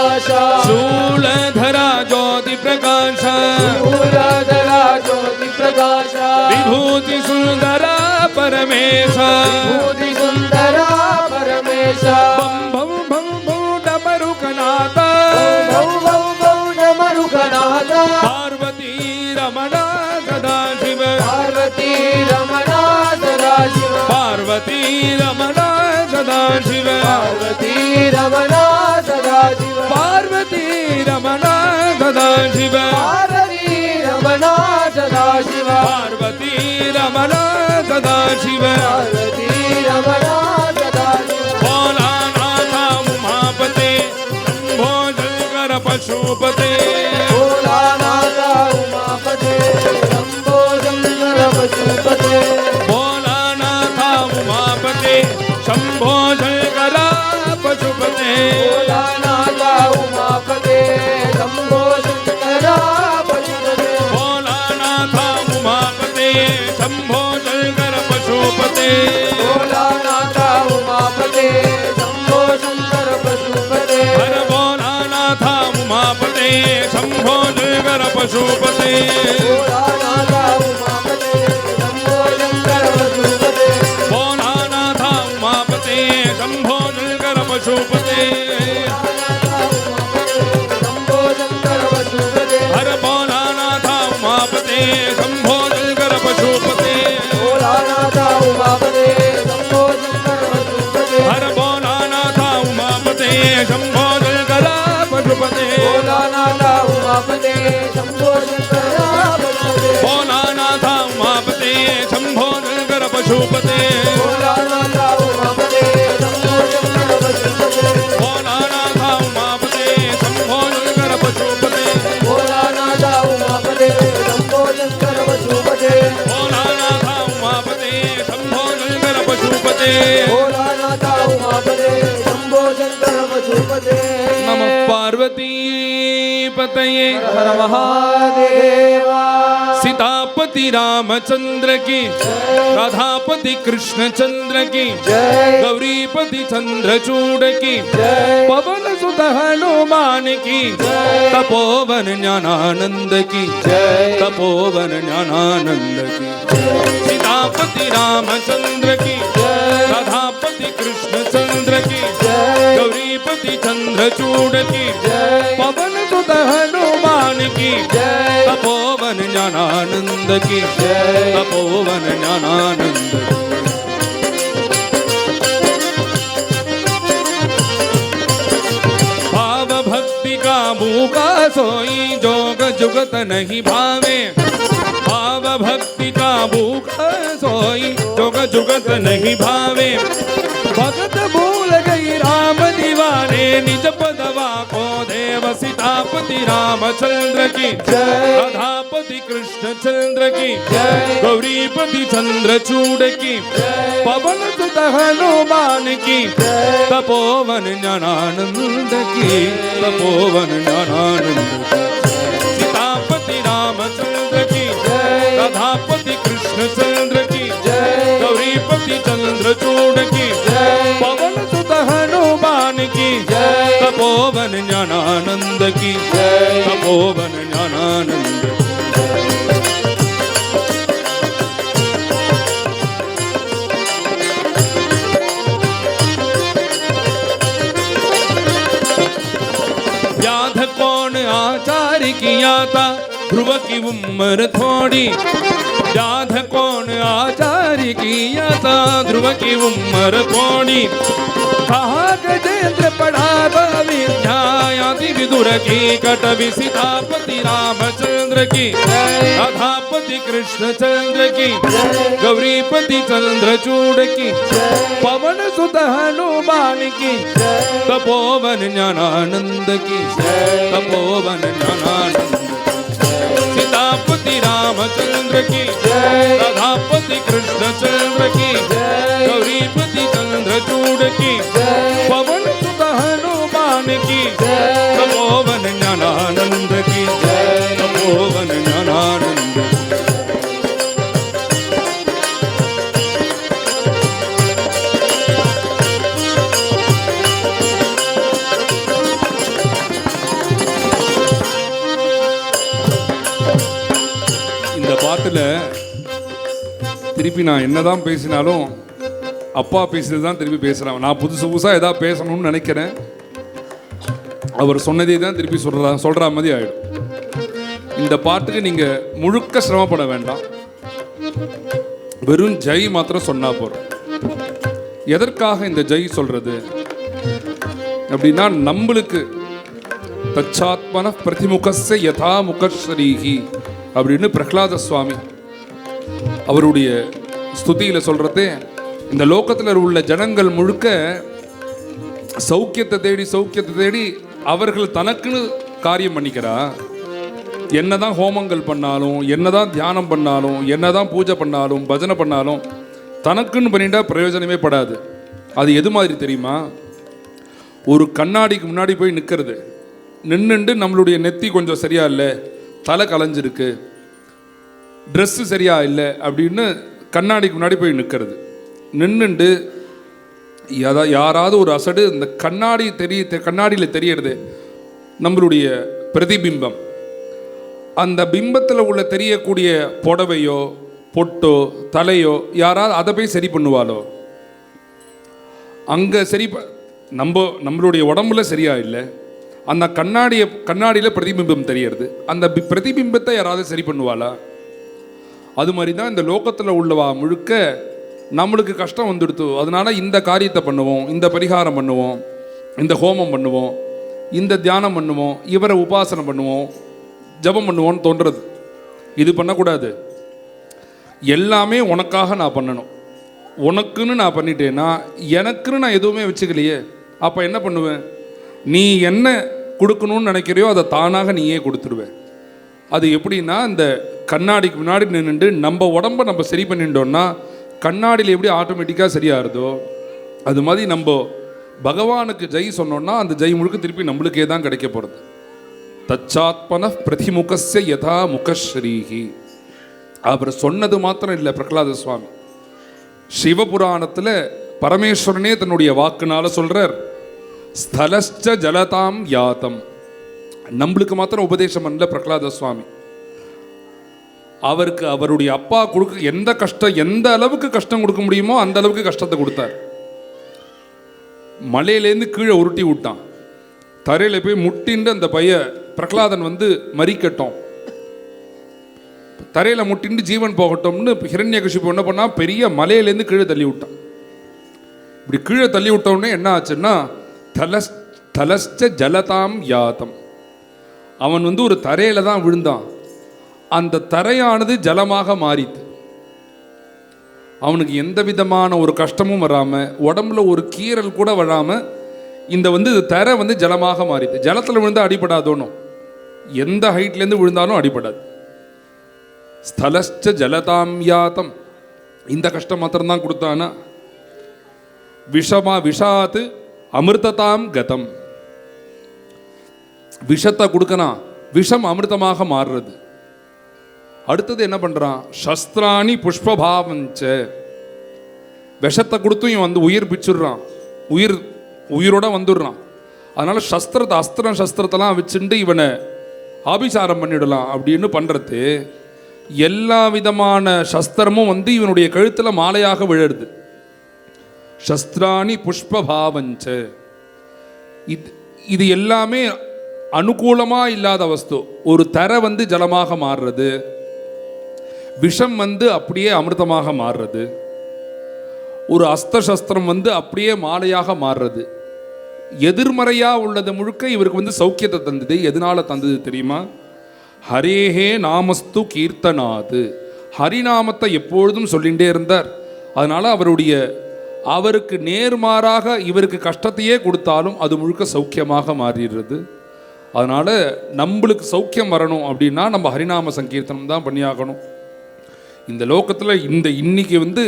प्रकाश शूलधरा ज्योति प्रकाश शूलधरा ज्योति प्रकाश विभूति सुंदरा परमेश विभूति सुंदरा परमेश बम बम बम बम डमरुकनाथ भौ भौ भौ डमरुकनाथ पार्वती रमणा सदाशिव पार्वती रमणा सदाशिव पार्वती रमणा सदाशिव पार्वती रमणा सदाशिव पार्वती रमणा सदाशिव पार्वती रमणा सदाशिव पार्वती रमणा सदाशिव पार्वती रमणा सदाशिव भोलानाथ उमापते शंभो शंकर पशुपते भोलानाथ उमापते शंभो शंकर पशुपते भोलानाथ उमापते शंभो शंकर पशुपते भोलानाथ उमापते शंभो शंकर पशुपते भोलानाथ उमापते शंभो शंकर पशुपते भोलानाथ उमापते शंभो शंकर पशुपते हर भोलानाथ उमापते शंभो शंकर पशुपते भोलानाथ उमापते शंभो शंकर पशुपते भोलानाथ उमापते शंभो शंकर पशुपते शंभो शंकर पशुपते हर भोलानाथ उमापते शंभो शंकर पशुपते भोलानाथ उमापते शंभो शंकर पशुपते हर भोलानाथ उमापते शंभो शंकर पशुपते भोलानाथ उमापते शंभो शंकर पशुपते भोलानाथ उमापते शंभो शंकर पशुपते भोलानाथ उमापते शंभो शंकर पशुपते भोलानाथ उमापते शंभो शंकर पशुपते भोलानाथ उमापते शंभो शंकर पशुपते भोलानाथ उमापते शंभो शंकर पशुपते भोलानाथ उमापते शंभो शंकर पशुपते नमः पार्वती पतये हर महादेवा सीतापति रामचंद्र की राधापति कृष्णचंद्र की जय गौरीपति चंद्रचूड़ की जय पवन सुत हनुमान की तपोवन ज्ञानानंद की जय तपोवन ज्ञानानंद की सीतापति रामचंद्र की राधापति कृष्णचंद्र की गौरीपति चंद्रचूड़ की पवन सुत हनुमान की तपोवन ज्ञानानंद की तपोवन ज्ञानानंद की भाव भक्ति का भूखा सोई जोग जुगत नहीं भावे भाव भक्ति का भूखा सोई जोग जुगत नहीं भावे भगत भूल गई राम दीवाने निज पदवा को देव सीतापति रामचंद्र की राधापति कृष्णचंद्र की गौरीपति चंद्रचूड़ की पवन सुत हनुमान की तपोवन ज्ञानानंद की तपोवन ज्ञानानंद की सीतापति रामचंद्र की राधापति कृष्णचंद्र की गौरीपति चंद्रचूड़ की पवन सुत हनुमान की तपोवन ज्ञानानंद की तपोवन ज्ञानानंद की व्याध कौन आचार्य किया था ध्रुव की उम्र थोड़ी व्याध कौन आचार्य किया था ध्रुव की उम्र थोड़ी कहा गजेंद्र पढ़ा विद्यायाति विदुर की कटवि सीतापति रामचंद्र की राधापति कृष्णचंद्र की गौरीपति चंद्रचूड़ की पवन सुत हनुमान की तपोवन ज्ञानानंद की तपोवन ज्ञानानंद सीतापति रामचंद्र की राधापति कृष्णचंद्र की गौरीपति चंद्रचूड़ की पवन सुत हनुमान की तपोवन ज्ञानानंद की तपोवन ज्ञानानंद की பாட்டில் திருப்பி நான் என்னதான் பேசினாலும் அப்பா பேசுறது தான் திருப்பி பேசுகிறேன். நான் புதுசாக எதாவது பேசணும்னு நினைக்கிறேன், அவர் சொன்னதே தான் திருப்பி சொல்கிற மாதிரி ஆகிடும். இந்த பாட்டுக்கு நீங்கள் முழுக்க சிரமப்பட வேண்டாம், வெறும் ஜெய் மாத்திரம் சொன்னா போறோம். எதற்காக இந்த ஜெய் சொல்றது அப்படின்னா, நம்மளுக்கு தச்சாத்மன பிரதிமுகஸ்ய யதா முகஸ்ரீஹி அப்படின்னு பிரகலாத சுவாமி அவருடைய ஸ்துதியில சொல்றதே, இந்த லோகத்தில் உள்ள ஜனங்கள் முழுக்க சௌக்கியத்தை தேடி அவர்கள் தனக்குன்னு காரியம் பண்ணிக்கிறா. என்னதான் ஹோமங்கள் பண்ணாலும், என்னதான் தியானம் பண்ணாலும், என்னதான் பூஜை பண்ணாலும், பஜனை பண்ணாலும் தனக்குன்னு பண்ணிட்டா பிரயோஜனமே படாது. அது எது மாதிரி தெரியுமா? ஒரு கண்ணாடிக்கு முன்னாடி போய் நிற்கிறது, நின்றுண்டு நம்மளுடைய நெத்தி கொஞ்சம் சரியா இல்லை, தலை கலைஞ்சிருக்கு, ட்ரெஸ்ஸு சரியா இல்லை அப்படின்னு கண்ணாடிக்கு முன்னாடி போய் நிற்கிறது. நின்றுண்டு யாராவது ஒரு அசடு இந்த கண்ணாடியில் தெரியறது நம்மளுடைய பிரதிபிம்பம். அந்த பிம்பத்தில் உள்ள தெரியக்கூடிய புடவையோ பொட்டோ தலையோ யாராவது அதை போய் சரி பண்ணுவாளோ? அங்கே சரி நம்மளுடைய உடம்புல சரியா இல்லை, அந்த கண்ணாடியில் பிரதிபிம்பம் தெரியறது, அந்த பிரதிபிம்பத்தை யாராவது சரி பண்ணுவாளா? அது மாதிரி தான் இந்த லோகத்தில் உள்ளவா முழுக்க நம்மளுக்கு கஷ்டம் வந்துடுத்து, அதனால இந்த காரியத்தை பண்ணுவோம், இந்த பரிகாரம் பண்ணுவோம், இந்த ஹோமம் பண்ணுவோம், இந்த தியானம் பண்ணுவோம், இவரை உபாசனை பண்ணுவோம், ஜபம் பண்ணுவோன்னு தோன்றது. இது பண்ணக்கூடாது. எல்லாமே உனக்காக நான் பண்ணணும். உனக்குன்னு நான் பண்ணிட்டேன்னா எனக்குன்னு நான் எதுவுமே வச்சுக்கலையே, அப்போ என்ன பண்ணுவேன்? நீ என்ன கொடுக்கணும்னு நினைக்கிறியோ அதை தானாக நீயே கொடுத்துருவேன். அது எப்படின்னா, இந்த கண்ணாடிக்கு முன்னாடி நின்றுட்டு நம்ம உடம்பை நம்ம சரி பண்ணிட்டோம்னா கண்ணாடியில் எப்படி ஆட்டோமேட்டிக்காக சரியாகிறதோ அது மாதிரி நம்ம பகவானுக்கு ஜெய் சொன்னோம்னா அந்த ஜெய் முழுக்க திருப்பி நம்மளுக்கே தான் கிடைக்க போகிறது. தச்சாத்மன பிரதிமுகஸ்ய யதா முகஸ்ரீஹி. அவர் சொன்னது மாத்திரம் இல்லை, பிரகலாத சுவாமி சிவபுராணத்தில் பரமேஸ்வரனே தன்னுடைய வாக்குனால சொல்றார், ஸ்தலஸ்ச ஜலதாம் யாத்தம். நம்மளுக்கு மாத்திரம் உபதேசம் பண்ணல பிரகலாத சுவாமி. அவருக்கு அவருடைய அப்பா எந்த அளவுக்கு கஷ்டம் கொடுக்க முடியுமோ அந்த அளவுக்கு கஷ்டத்தை கொடுத்தார். மலையிலேருந்து கீழே உருட்டி விட்டான், தரையில் போய் முட்டின்னு அந்த பிரகலாதன் மறிக்கட்டும், தரையில் முட்டின்னு ஜீவன் போகட்டும்னு ஹிரண்யகசிபு என்ன பண்ணா, பெரிய மலையிலேருந்து கீழே தள்ளி விட்டான். இப்படி கீழே தள்ளி விட்டோடனே என்ன ஆச்சுன்னா, தலஸ்ச ஜலதாம் யாத்தம். அவன் ஒரு தரையில தான் விழுந்தான், அந்த தரையானது ஜலமாக மாறித்து. அவனுக்கு எந்த விதமான ஒரு கஷ்டமும் வராம, உடம்புல ஒரு கீறல் கூட வராம இந்த தரை ஜலமாக மாறித்து. ஜலத்தில் விழுந்தா அடிபடாதோன்னு, எந்த ஹைட்லேருந்து விழுந்தாலும் அடிபடாது. ஸ்தலஸ்ச ஜலதாம் யாத்தம். இந்த கஷ்டம் மாத்திரம்தான் கொடுத்தானா? விஷாத்து அமிர்ததாம் கதம். விஷத்தை கொடுக்கனா, விஷம் அமிர்தமாக மாறுறது. அடுத்தது என்ன பண்றான்? சஸ்திராணி புஷ்பபாவஞ்ச. விஷத்தை கொடுத்தும் இவன் உயிர் பிச்சுடுறான், உயிரோட வந்துடுறான். அதனால சஸ்திரத்தெல்லாம் வச்சுட்டு இவனை ஆபிசாரம் பண்ணிடலாம் அப்படின்னு பண்றது. எல்லா விதமான சஸ்திரமும் இவனுடைய கழுத்துல மாலையாக விழுறது. சஸ்திராணி புஷ்பபாவஞ்ச. இது எல்லாமே அனுகூலமா இல்லாத வஸ்து. ஒரு தரை ஜலமாக மாறுறது, விஷம் அப்படியே அமிர்தமாக மாறுறது, ஒரு அஸ்திரம் அப்படியே மாலையாக மாறுறது. எதிர்மறையா உள்ளது முழுக்க இவருக்கு சௌக்கியத்தை தந்தது. எதனால தந்தது தெரியுமா? ஹரேஹே நாமஸ்து கீர்த்தனாது. ஹரிநாமத்தை எப்பொழுதும் சொல்லிகிட்டே இருந்தார். அதனால அவருக்கு நேர்மாறாக இவருக்கு கஷ்டத்தையே கொடுத்தாலும் அது முழுக்க சௌக்கியமாக மாறிடுறது. அதனால நம்மளுக்கு சௌக்கியம் வரணும் அப்படின்னா நம்ம ஹரிநாம சங்கீர்த்தனம் தான் பண்ணியாகணும். இந்த லோகத்தில் இன்னைக்கு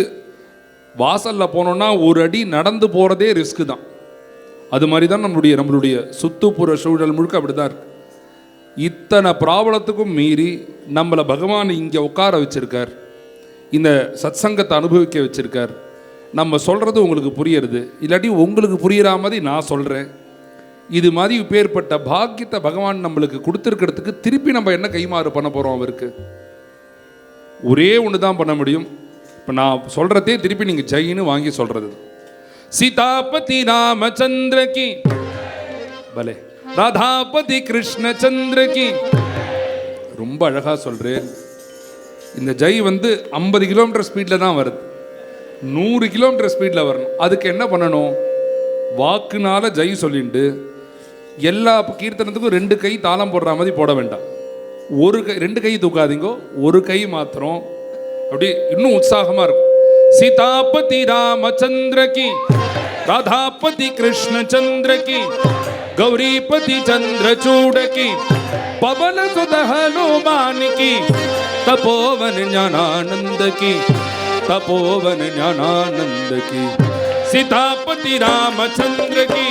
வாசல்ல போனோம்னா ஒரு அடி நடந்து போறதே ரிஸ்க் தான். அது மாதிரி தான் நம்மளுடைய சுத்துப்புற சூழல் முழுக்க அப்படிதான் இருக்கு. இத்தனை ப்ராப்ளத்துக்கும் மீறி நம்மளை பகவான் இங்கே உட்கார வச்சிருக்கார், இந்த சத்சங்கத்தை அனுபவிக்க வச்சிருக்கார். நம்ம சொல்றது உங்களுக்கு புரியறது, இல்லாட்டி உங்களுக்கு புரியுற மாதிரி நான் சொல்றேன். இது மாதிரி பேர்பட்ட பாக்கியத்தை பகவான் நம்மளுக்கு கொடுத்துருக்கிறதுக்கு திருப்பி நம்ம என்ன கைமாறு பண்ண போறோம் அவருக்கு? ஒரே ஒன்று தான் பண்ண முடியும். இப்போ நான் சொல்கிறதே திருப்பி நீங்கள் ஜெயின்னு வாங்கி சொல்கிறது. சீதாபதி ராமச்சந்திர கி பலே, ராதாபதி கிருஷ்ணச்சந்திர கி. ரொம்ப அழகாக சொல்கிறேன். இந்த ஜெய் 50 கிலோமீட்டர் ஸ்பீடில் தான் வருது. 100 கிலோமீட்டர் ஸ்பீடில் வரணும். அதுக்கு என்ன பண்ணணும்? வாக்குனால ஜெய் சொல்லிட்டு எல்லா கீர்த்தனத்துக்கும் 2 கை தாளம் போடுற மாதிரி போட வேண்டாம். ஒரு கை, 2 கை தூக்காதீங்கோ, ஒரு கை மாத்திரம். அப்படி இன்னும் உற்சாகமாக இருக்கும். சீதாபதி ராமச்சந்திர கி, ராதாபதி கிருஷ்ணச்சந்திர கி, गौरीपति चंद्रचूड़ की, पवन सुत हनुमान की, तपोवन ज्ञानानंद की, तपोवन ज्ञानानंद की. सीतापति रामचंद्र की,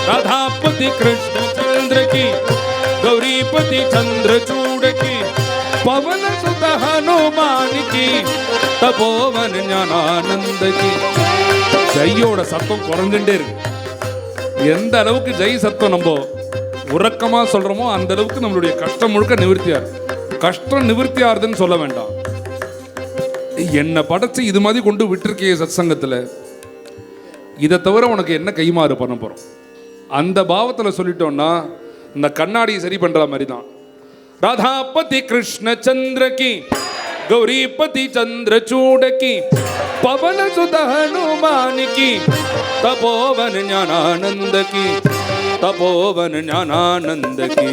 राधापति कृष्णचंद्र की, गौरीपति चंद्रचूड़ की, पवन सुत हनुमान की, तपोवन ज्ञानानंद की. ஜெய்யோட சத்தம் குறைஞ்சுட்டே இருக்கு. எந்த அளவுக்கு ஜெய் சத்தம் நம்ம உறக்கமாக சொல்கிறோமோ அந்த அளவுக்கு நம்மளுடைய கஷ்டம் முழுக்க நிவர்த்தியார். கஷ்டம் நிவர்த்தியாருதுன்னு சொல்ல வேண்டாம். என்னை படைச்சு இது மாதிரி கொண்டு விட்டுருக்கே சத்சங்கத்தில், இதை தவிர உனக்கு என்ன கைமாறு பண்ண போகிறோம்? அந்த பாவத்தில் சொல்லிட்டோம்னா இந்த கண்ணாடியை சரி பண்ணுற மாதிரி தான். ராதாபதி கிருஷ்ணச்சந்திர கி, गौरीपति चंद्रचूड़ की, पवन सुत हनुमान की, तपोवन ज्ञानानंद की, तपोवन ज्ञानानंद की.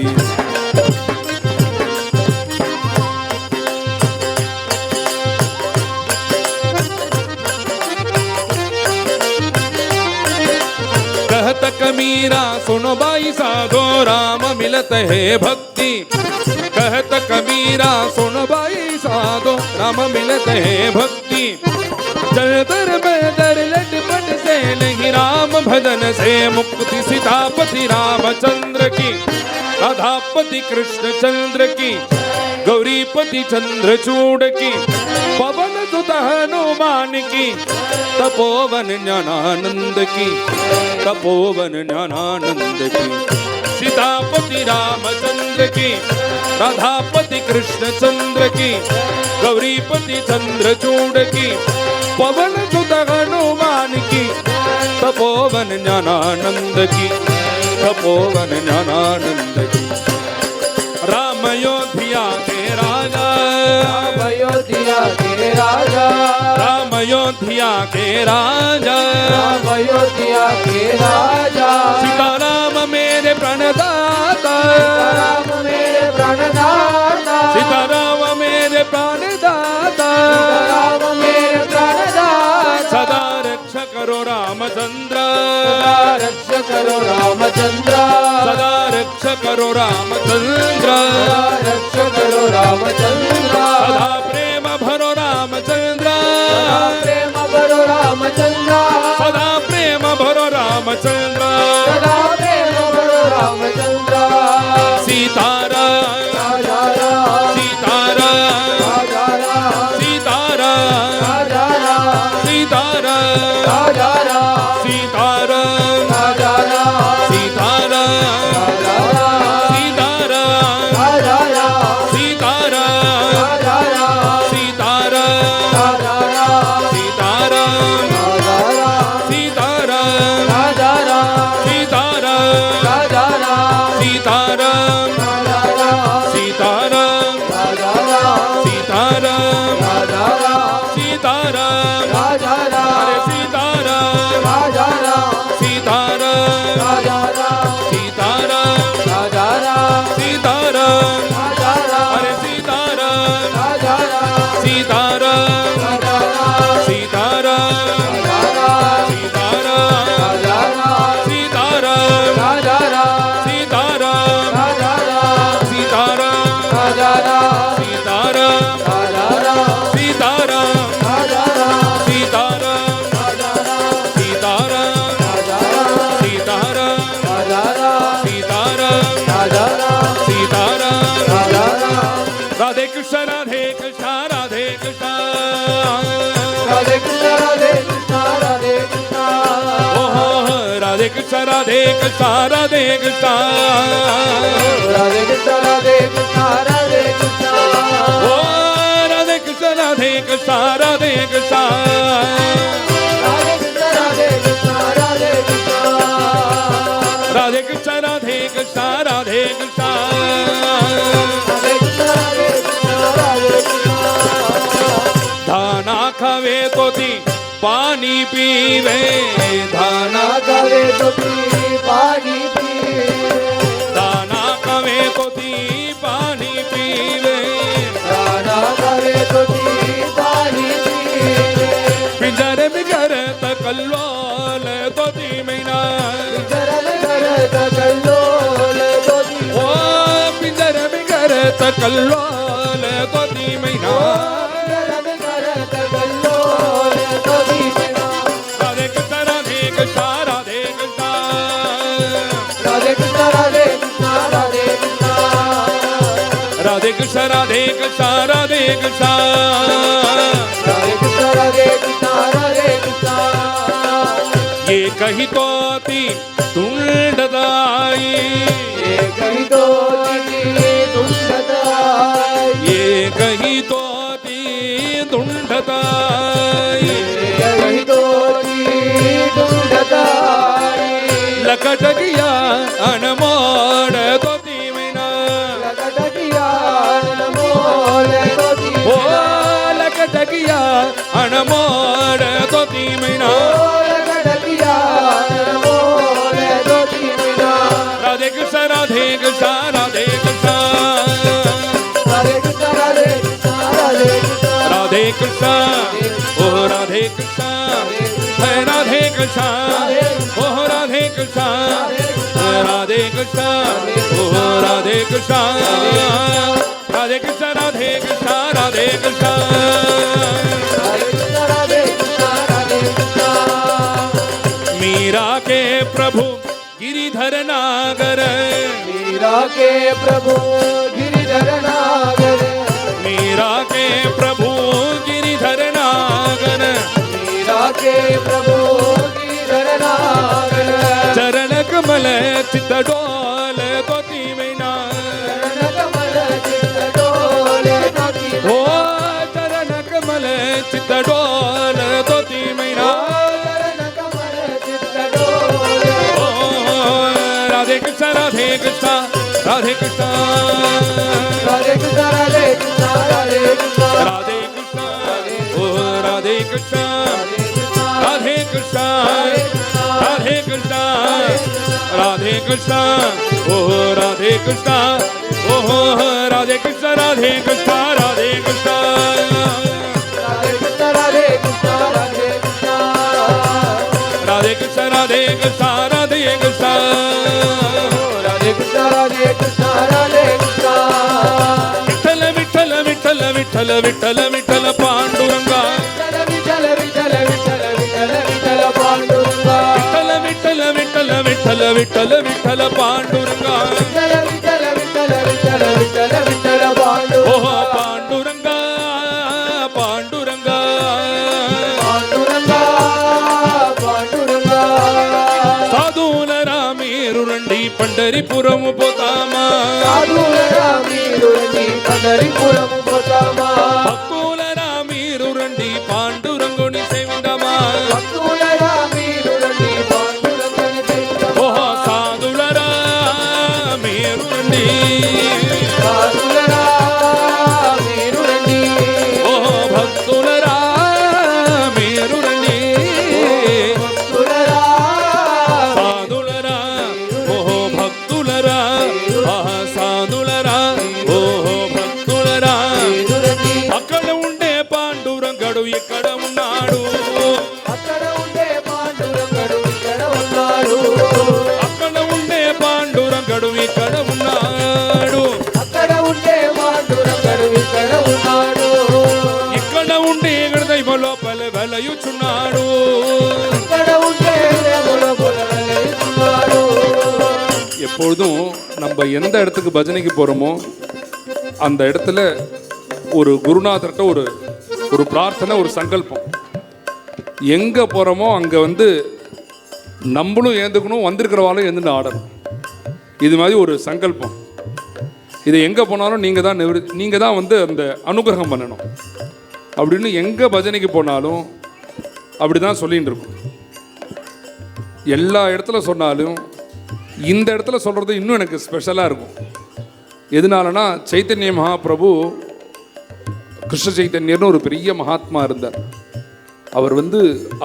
कहत कबीरा सुनो बाई साधो, राम मिलत है भक्ति. कहत कबीरा सुन बाई साधो, राम मिलत है भक्ति. जलधर बदर लटपट से नहीं, राम भजन से मुक्ति. सीतापति रामचंद्र की, राधापति कृष्णचंद्र की, गौरीपति चंद्रचूड़ की, पवन सुत हनुमान की, तपोवन ज्ञानानंद की, तपोवन ज्ञानानंद की. सीतापति रामचंद्र की, राधापति कृष्णचंद्र की, गौरीपति चंद्रचूड़ की, पवन सुत हनुमान की, तपोवन ज्ञानानंद की, तपोवन ज्ञानानंद की. राम अयोध्या के राजा, राम अयोध्या के राजा, राम अयोध्या के राजा, राम अयोध्या के राजा. सीताराम मेरे प्रणदाता, राम मेरे प्रणदाता, सीताराम मेरे प्राणदाता. राम मेरे प्रणदाता. सदा रक्ष करो रामचंद्र, रक्ष करो रामचंद्र, सदा रक्ष करो रामचंद्र. रक्ष करो रामचंद्र, सदा प्रेम भरो रामचंद्र, प्रेम भरो रामचंद्र, सदा प्रेम भरो रामचंद्र. सदा प्रेम भरो रामचंद्र. सीताराम राजा राम, सीताराम राजा राम, सीताराम राजा राम, सीताराम राजा राम, सीताराम राजा राम, सीताराम राजा राम, सीताराम राजा राम, सीताराम राजा राम, सीताराम राजा राम, सीताराम राजा राम, सीताराम राजा राम, सीताराम राजा राम, सीताराम राजा राम, सीताराम राजा राम, सीताराम राजा राम, सीताराम. राजा राम, अरे सीताराम राजा राम, सीताराम राजा राम, सीताराम राजा राम, सीताराम. राजा राम, अरे सीताराम राजा राम, सीताराम राजा राम, सीताराम राजा राम, सीताराम राजा राम, सीताराम राजा राम, सीताराम राजा राम, सीताराम राजा राम, सीताराम राजा राम, सीताराम राजा राम, सीताराम राजा राम, सीताराम राजा राम, सीताराम राजा राम, सीताराम राजा राम, सीताराम. राजा राम. राधे कृष्ण राधे कृष्ण राधे कृष्ण. राधे कृष्ण राधे कृष्ण राधे कृष्ण. ओहो राधे कृष्ण राधे कृष्ण राधे कृष्ण. राधे कृष्ण राधे कृष्ण राधे कृष्ण. ओ Radhe Krishna Krishna Radhe Krishna Radhe Krishna Radhe Krishna धाना खावे तो ती पानी पीवे धाना खावे तो पानी पीवे दाना खावे तो ती पानी पीवे दाना खावे तो पानी पीवे पिंजर में घर तकल्लोल तो ती मैना पिंजर में घर तकल्लोल तो ती ओ पिंजर में घर तकल्लोल तो ती मैना राधे कृष्ण राधे कृष्ण राधे कृष्ण राधे कृष्ण राधे कृष्ण राधे कृष्ण राधे कृष्ण राधे कृष्ण राधे कृष्ण राधे कृष्ण राधे कृष्ण राधे कृष्ण ये कही तो ती तुंडदाई ये कही तो तुंडदाई ये कही तो ती तुंडदाई कही तो तुंडदाई लकट गया अनमोड़ तो ती मैना लकट किया नमोल तो ती ओ लकट गया अनमोड़ तो ती मैना लकट किया नमोल तो ती बिना राधे कृष्ण राधे कृष्ण राधे कृष्ण राधे कृष्ण राधे कृष्ण राधे कृष्ण राधे कृष्ण ओ राधे कृष्ण है राधे कृष्ण ओ राधे कृष्ण राधे कृष्ण ओ राधे कृष्ण राधे कृष्ण राधे कृष्ण राधे कृष्ण राधे कृष्ण राधे कृष्ण मीरा के प्रभु गिरिधर नागर मीरा के प्रभु गिरिधर नागर मीरा के प्रभु गिरिधर नागर मीरा के प्रभु गिरिधर नागर चरण कमल चित डोल तो ती मैना चरण कमल चित्त डोले तो ती ओ चरण कमल चित डोल तो ती मैना चरण कमल चित्त डोले ओ राधे कृष्ण राधे कृष्ण राधे कृष्ण राधे कृष्ण राधे कृष्ण राधे कृष्ण राधे कृष्ण ओ राधे कृष्ण राधे कृष्ण राधे कृष्ण राधे कृष्ण ओ राधे कृष्ण ओ राधे कृष्ण राधे कृष्ण राधे कृष्ण राधे कृष्ण राधे कृष्ण राधे कृष्ण राधे कृष्ण राधे कृष्ण राधे कृष्ण राधे कृष्ण राधे कृष्ण राधे कृष्ण विठ्ठल विठ्ठल विठ्ठल विठ्ठल विठ्ठल विठ्ठल पांडुरंगा विठ्ठल विठ्ठल विठ्ठल विठ्ठल विठ्ठल पांडुरंगा विठ्ठल विठ्ठल विठ्ठल विठ्ठल विठ्ठल विठ्ठल पांडुरंगा विठ्ठल विठ्ठल विठ्ठल विठ्ठल विठ्ठल विठ्ठल पांडुरंगा ओह पांडुरंगा पांडुरंगा पांडुरंगा पांडुरंगा साधूलरा मीरुरंडी पंढरीपुरम पोतामा साधूलरा मीरुरंडी पंढरीपुरम पोतामा भक्तुलरा मीरुरंडी पांडुरंगुनि सेविंदमा भक्तुलरा मीरुरंडी पांडुरंगनि सेविंदमा ओह साधुलरा मीरुरंडी साधूलरा मीरुरंडी ओह भक्तुलरा मीरुरंडी भक्तुलरा साधुलरा ओह भक्तुलरा आह साधुलरा ओह భక్తులరా मीरुरंडी అక్కడ ఉండే పాండురంగడు ఇక్కడ ఉన్నాడు అక్కడ ఉండే పాండురంగడు ఇక్కడ ఉన్నాడు అక్కడ ఉండే పాండురంగడు ఇక్కడ ఉన్నాడు అక్కడ ఉండే పాండురంగడు ఇక్కడ ఉన్నాడు ఇక్కడ ఉండి హృదయం లోపల వెలయుచున్నాడు ఇక్కడ ఉండే దేవుల పొలవెలయుచున్నాడు எப்பொழுதும் நம்ம எந்த இடத்துக்கு பஜனைக்கு போறோமோ அந்த இடத்துல ஒரு குருநாதர்கிட்ட ஒரு ஒரு பிரார்த்தனை ஒரு சங்கல்பம் எங்க போறோமோ அங்க வந்து நம்மளும் ஏந்துக்கணும் வந்திருக்கிறவாலும் எழுந்து ஆடணும் இது மாதிரி ஒரு சங்கல்பம் இது எங்கே போனாலும் நீங்கள் தான் வந்து அந்த அனுகிரகம் பண்ணணும் அப்படின்னு எங்கே பஜனைக்கு போனாலும் அப்படி தான் சொல்லிகிட்டு இருக்கும். எல்லா இடத்துல சொன்னாலும் இந்த இடத்துல சொல்கிறது இன்னும் எனக்கு ஸ்பெஷலாக இருக்கும். எதனாலனா சைத்தன்ய மகாபிரபு கிருஷ்ண சைத்தன்யர்னு ஒரு பெரிய மகாத்மா இருந்தார். அவர்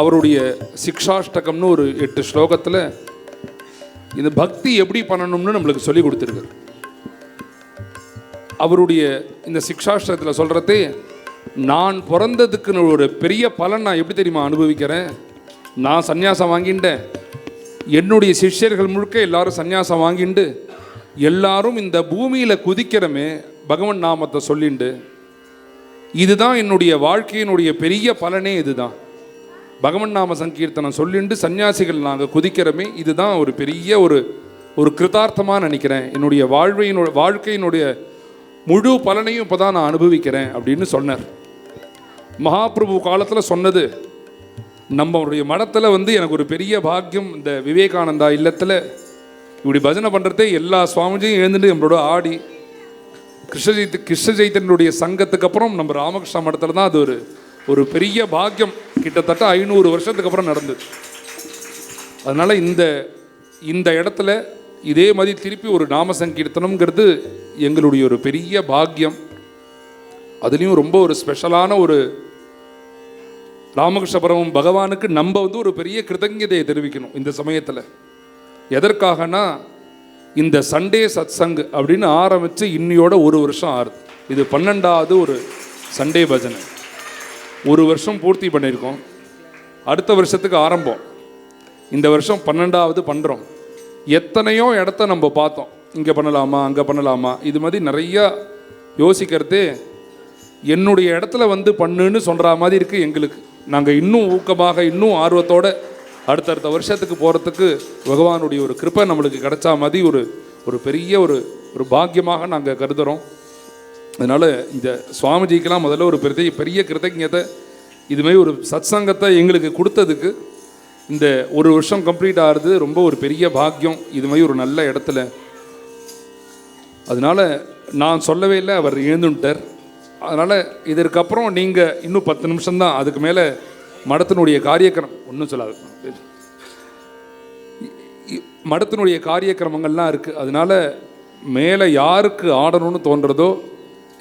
அவருடைய சிக்ஷாஷ்டகம்னு ஒரு 8 ஸ்லோகத்தில் இந்த பக்தி எப்படி பண்ணணும்னு நம்மளுக்கு சொல்லி கொடுத்துருக்காரு. அவருடைய இந்த சிக்ஷாஷ்டகத்தில் சொல்கிறதே, நான் பிறந்ததுக்கு ஒரு பெரிய பலன் நான் எப்படி தெரியுமா அனுபவிக்கிறேன். நான் சந்நியாசம் வாங்கிட்டேன், என்னுடைய சிஷ்யர்கள் முழுக்க எல்லாரும் சந்நியாசம் வாங்கிண்டு எல்லாரும் இந்த பூமியில் குதிக்கிறமே பகவன் நாமத்தை சொல்லிண்டு, இதுதான் என்னுடைய வாழ்க்கையினுடைய பெரிய பலனே. இதுதான் பகவன் நாம சங்கீர்த்தனம் சொல்லிண்டு சன்னியாசிகள் நாங்கள் குதிக்கிறோமே, இதுதான் ஒரு பெரிய ஒரு கிருதார்த்தமாக நினைக்கிறேன். என்னுடைய வாழ்க்கையினுடைய முழு பலனையும் இப்போ தான் நான் அனுபவிக்கிறேன் அப்படின்னு சொன்னார். மகாபிரபு காலத்தில் சொன்னது, நம்மளுடைய மடத்தில் எனக்கு ஒரு பெரிய பாக்கியம். இந்த விவேகானந்தா இல்லத்தில் இப்படி பஜனை பண்ணுறதே எல்லா சுவாமிஜியும் எழுந்துட்டு நம்மளோட ஆடி கிருஷ்ண சைத்தன்யனுடைய சங்கத்துக்கு அப்புறம் நம்ம ராமகிருஷ்ண மடத்தில் தான் அது ஒரு பெரிய பாக்கியம். கிட்டத்தட்ட 500 வருஷத்துக்கு அப்புறம் நடந்தது. அதனால் இந்த இடத்துல இதே மாதிரி திருப்பி ஒரு நாம சங்கீர்த்தனம்ங்கிறது எங்களுடைய ஒரு பெரிய பாக்கியம். அதுலேயும் ரொம்ப ஒரு ஸ்பெஷலான ஒரு ராமகிருஷ்ண பரமம் பகவானுக்கு நம்ம ஒரு பெரிய கிருதஜதையை தெரிவிக்கணும் இந்த சமயத்தில். எதற்காகனா, இந்த சண்டே சத் சங் அப்படின்னு ஆரம்பித்து இன்னையோட 1 வருஷம் ஆறுது. இது 12வது ஒரு சண்டே பஜனை. 1 வருஷம் பூர்த்தி பண்ணியிருக்கோம். அடுத்த வருஷத்துக்கு ஆரம்பம். இந்த வருஷம் 12வது பண்ணுறோம். எத்தனையோ இடத்த நம்ம பார்த்தோம், இங்கே பண்ணலாமா அங்கே பண்ணலாமா, இது மாதிரி நிறையா யோசிக்கிறதே. என்னுடைய இடத்துல பண்ணுன்னு சொல்கிற மாதிரி இருக்குது எங்களுக்கு. நாங்கள் இன்னும் ஊக்கமாக இன்னும் ஆர்வத்தோடு அடுத்தடுத்த வருஷத்துக்கு போகிறதுக்கு பகவானுடைய ஒரு கிருப்பை நம்மளுக்கு கிடைச்சா மாதிரி ஒரு பெரிய ஒரு பாக்கியமாக நாங்கள் கருதுகிறோம். அதனால் இந்த சுவாமிஜிக்கெல்லாம் முதல்ல ஒரு பெரிய கிருதஜதை. இதுமாதிரி ஒரு சத் சங்கத்தை எங்களுக்கு கொடுத்ததுக்கு இந்த 1 வருஷம் கம்ப்ளீட் ஆகிறது ரொம்ப ஒரு பெரிய பாக்கியம். இது மாதிரி ஒரு நல்ல இடத்துல. அதனால் நான் சொல்லவே இல்லை, அவர் எழுந்துட்டார். அதனால் இதற்கப்புறம் நீங்கள் இன்னும் 10 நிமிஷம்தான், அதுக்கு மேலே மடத்தினுடைய காரியக்கிரமம் ஒன்றும் சொல்லாது. மடத்தினுடைய காரியக்கிரமங்கள்லாம் இருக்குது. அதனால் மேலே யாருக்கு ஆடணும்னு தோன்றதோ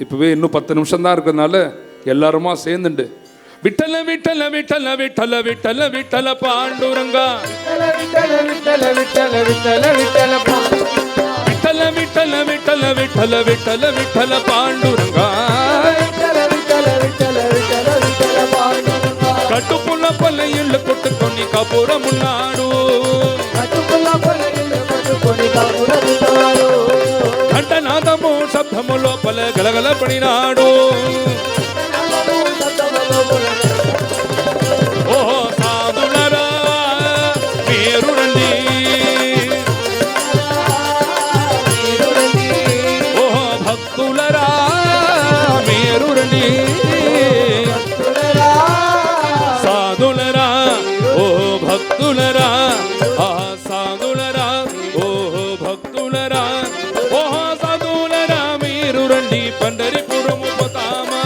இப்போவே இன்னும் 10 நிமிஷம்தான் இருக்கிறதுனால எல்லாருமா சேர்ந்துண்டு விட்டல விட்டல விட்டல விட்டல விட்டல விட்டல பாண்டுரங்கா விட்டல விட்டல விட்டல விட்டல விட்டல விட்டல விட்டல விட்டல விட்டல விட்டல விட்டல பாண்டுரங்கா கட்டுப்புள்ள பல்லையில் கொட்டுக்கொண்டி கபூரம் முன்னாடு కంఠనాదము శబ్దము లోపల గలగల పడినాడు. ఓహో సాధులరా మీరు రండి, ఓహో భక్తులరా మీరు రండి, సాధులరా ఓహో భక్తులరా సాధులరా ఓహో భక్తులరా ఓహో సాధులరా మీరు రండి పండరిపురము పోతామా.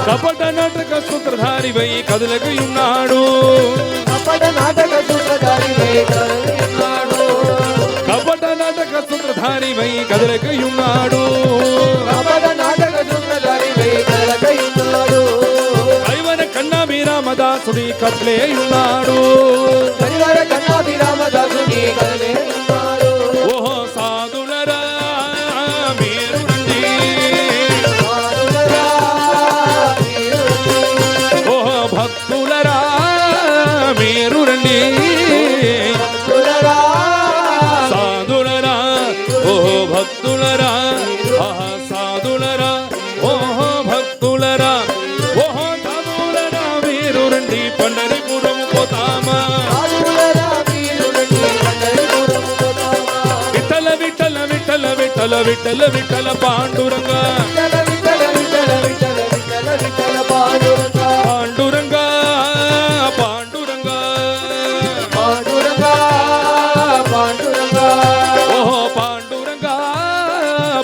కపట నాటక సూత్రధారి వై కదలకయున్నాడు, కపట నాటక సూత్రధారి వై కదలకయున్నాడు, ఐవన కన్నాభిరామదాసుడి కట్లేయున్నాడు, ఓహో సాధులరా మీరు రండి, ఓహో భక్తులరా మీరు రండి, సాధులరా ఓహో భక్తులరా సాధులరా ఓహో భక్తులరా ఓహో సాధులరా మీరు రండి పండరిపురం పోతామా. విఠల విఠల విఠల విఠల విఠల విఠల పాండురంగా పాండురంగా పాండురంగా ఓహో పాండురంగా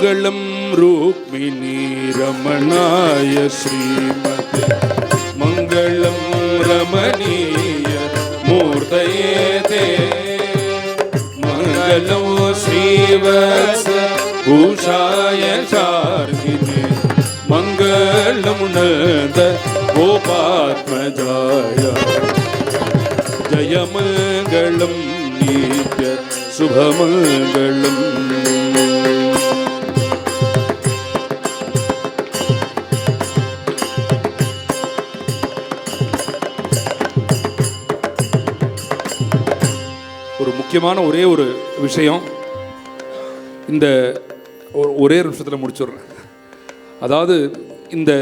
மங்களம் ருக்மிணி ரமணாய ஸ்ரீமதே மங்களம் ரமணீய மூர்த்தயே தே மங்களம் ஸ்ரீவத்ஸ பூஷாய சார்கிணே மங்களம் நந்த கோபாத்மஜாய ஜயமங்களம் நித்ய சுபமங்களம். ஒரு முக்கியமான ஒரே ஒரு விஷயம், இந்த ஒரே நிமிஷத்தில் முடிச்சுடுறேன். அதாவது இந்த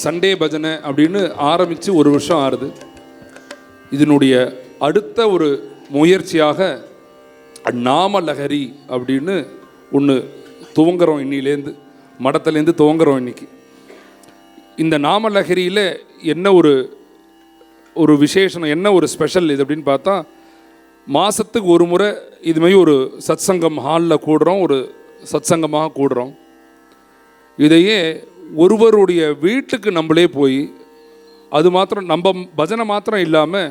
சண்டே பஜனை அப்படின்னு ஆரம்பித்து ஒரு வருஷம் ஆறுது. இதனுடைய அடுத்த ஒரு முயற்சியாக நாமலஹரி அப்படின்னு ஒன்று துவங்குறோம். இன்னிலேருந்து மடத்துலேருந்து துவங்குறோம். இன்னைக்கு இந்த நாமலஹரியில் என்ன ஒரு விசேஷம், என்ன ஒரு ஸ்பெஷல் இது அப்படின்னு பார்த்தா, மாதத்துக்கு ஒரு முறை இதுமாதிரி ஒரு சத்சங்கம் ஹாலில் கூடுறோம், ஒரு சத்சங்கமாக கூடுறோம். இதையே ஒருவருடைய வீட்டுக்கு நம்மளே போய், அது மாத்திரம் நம்ம பஜனை மாத்திரம் இல்லாமல்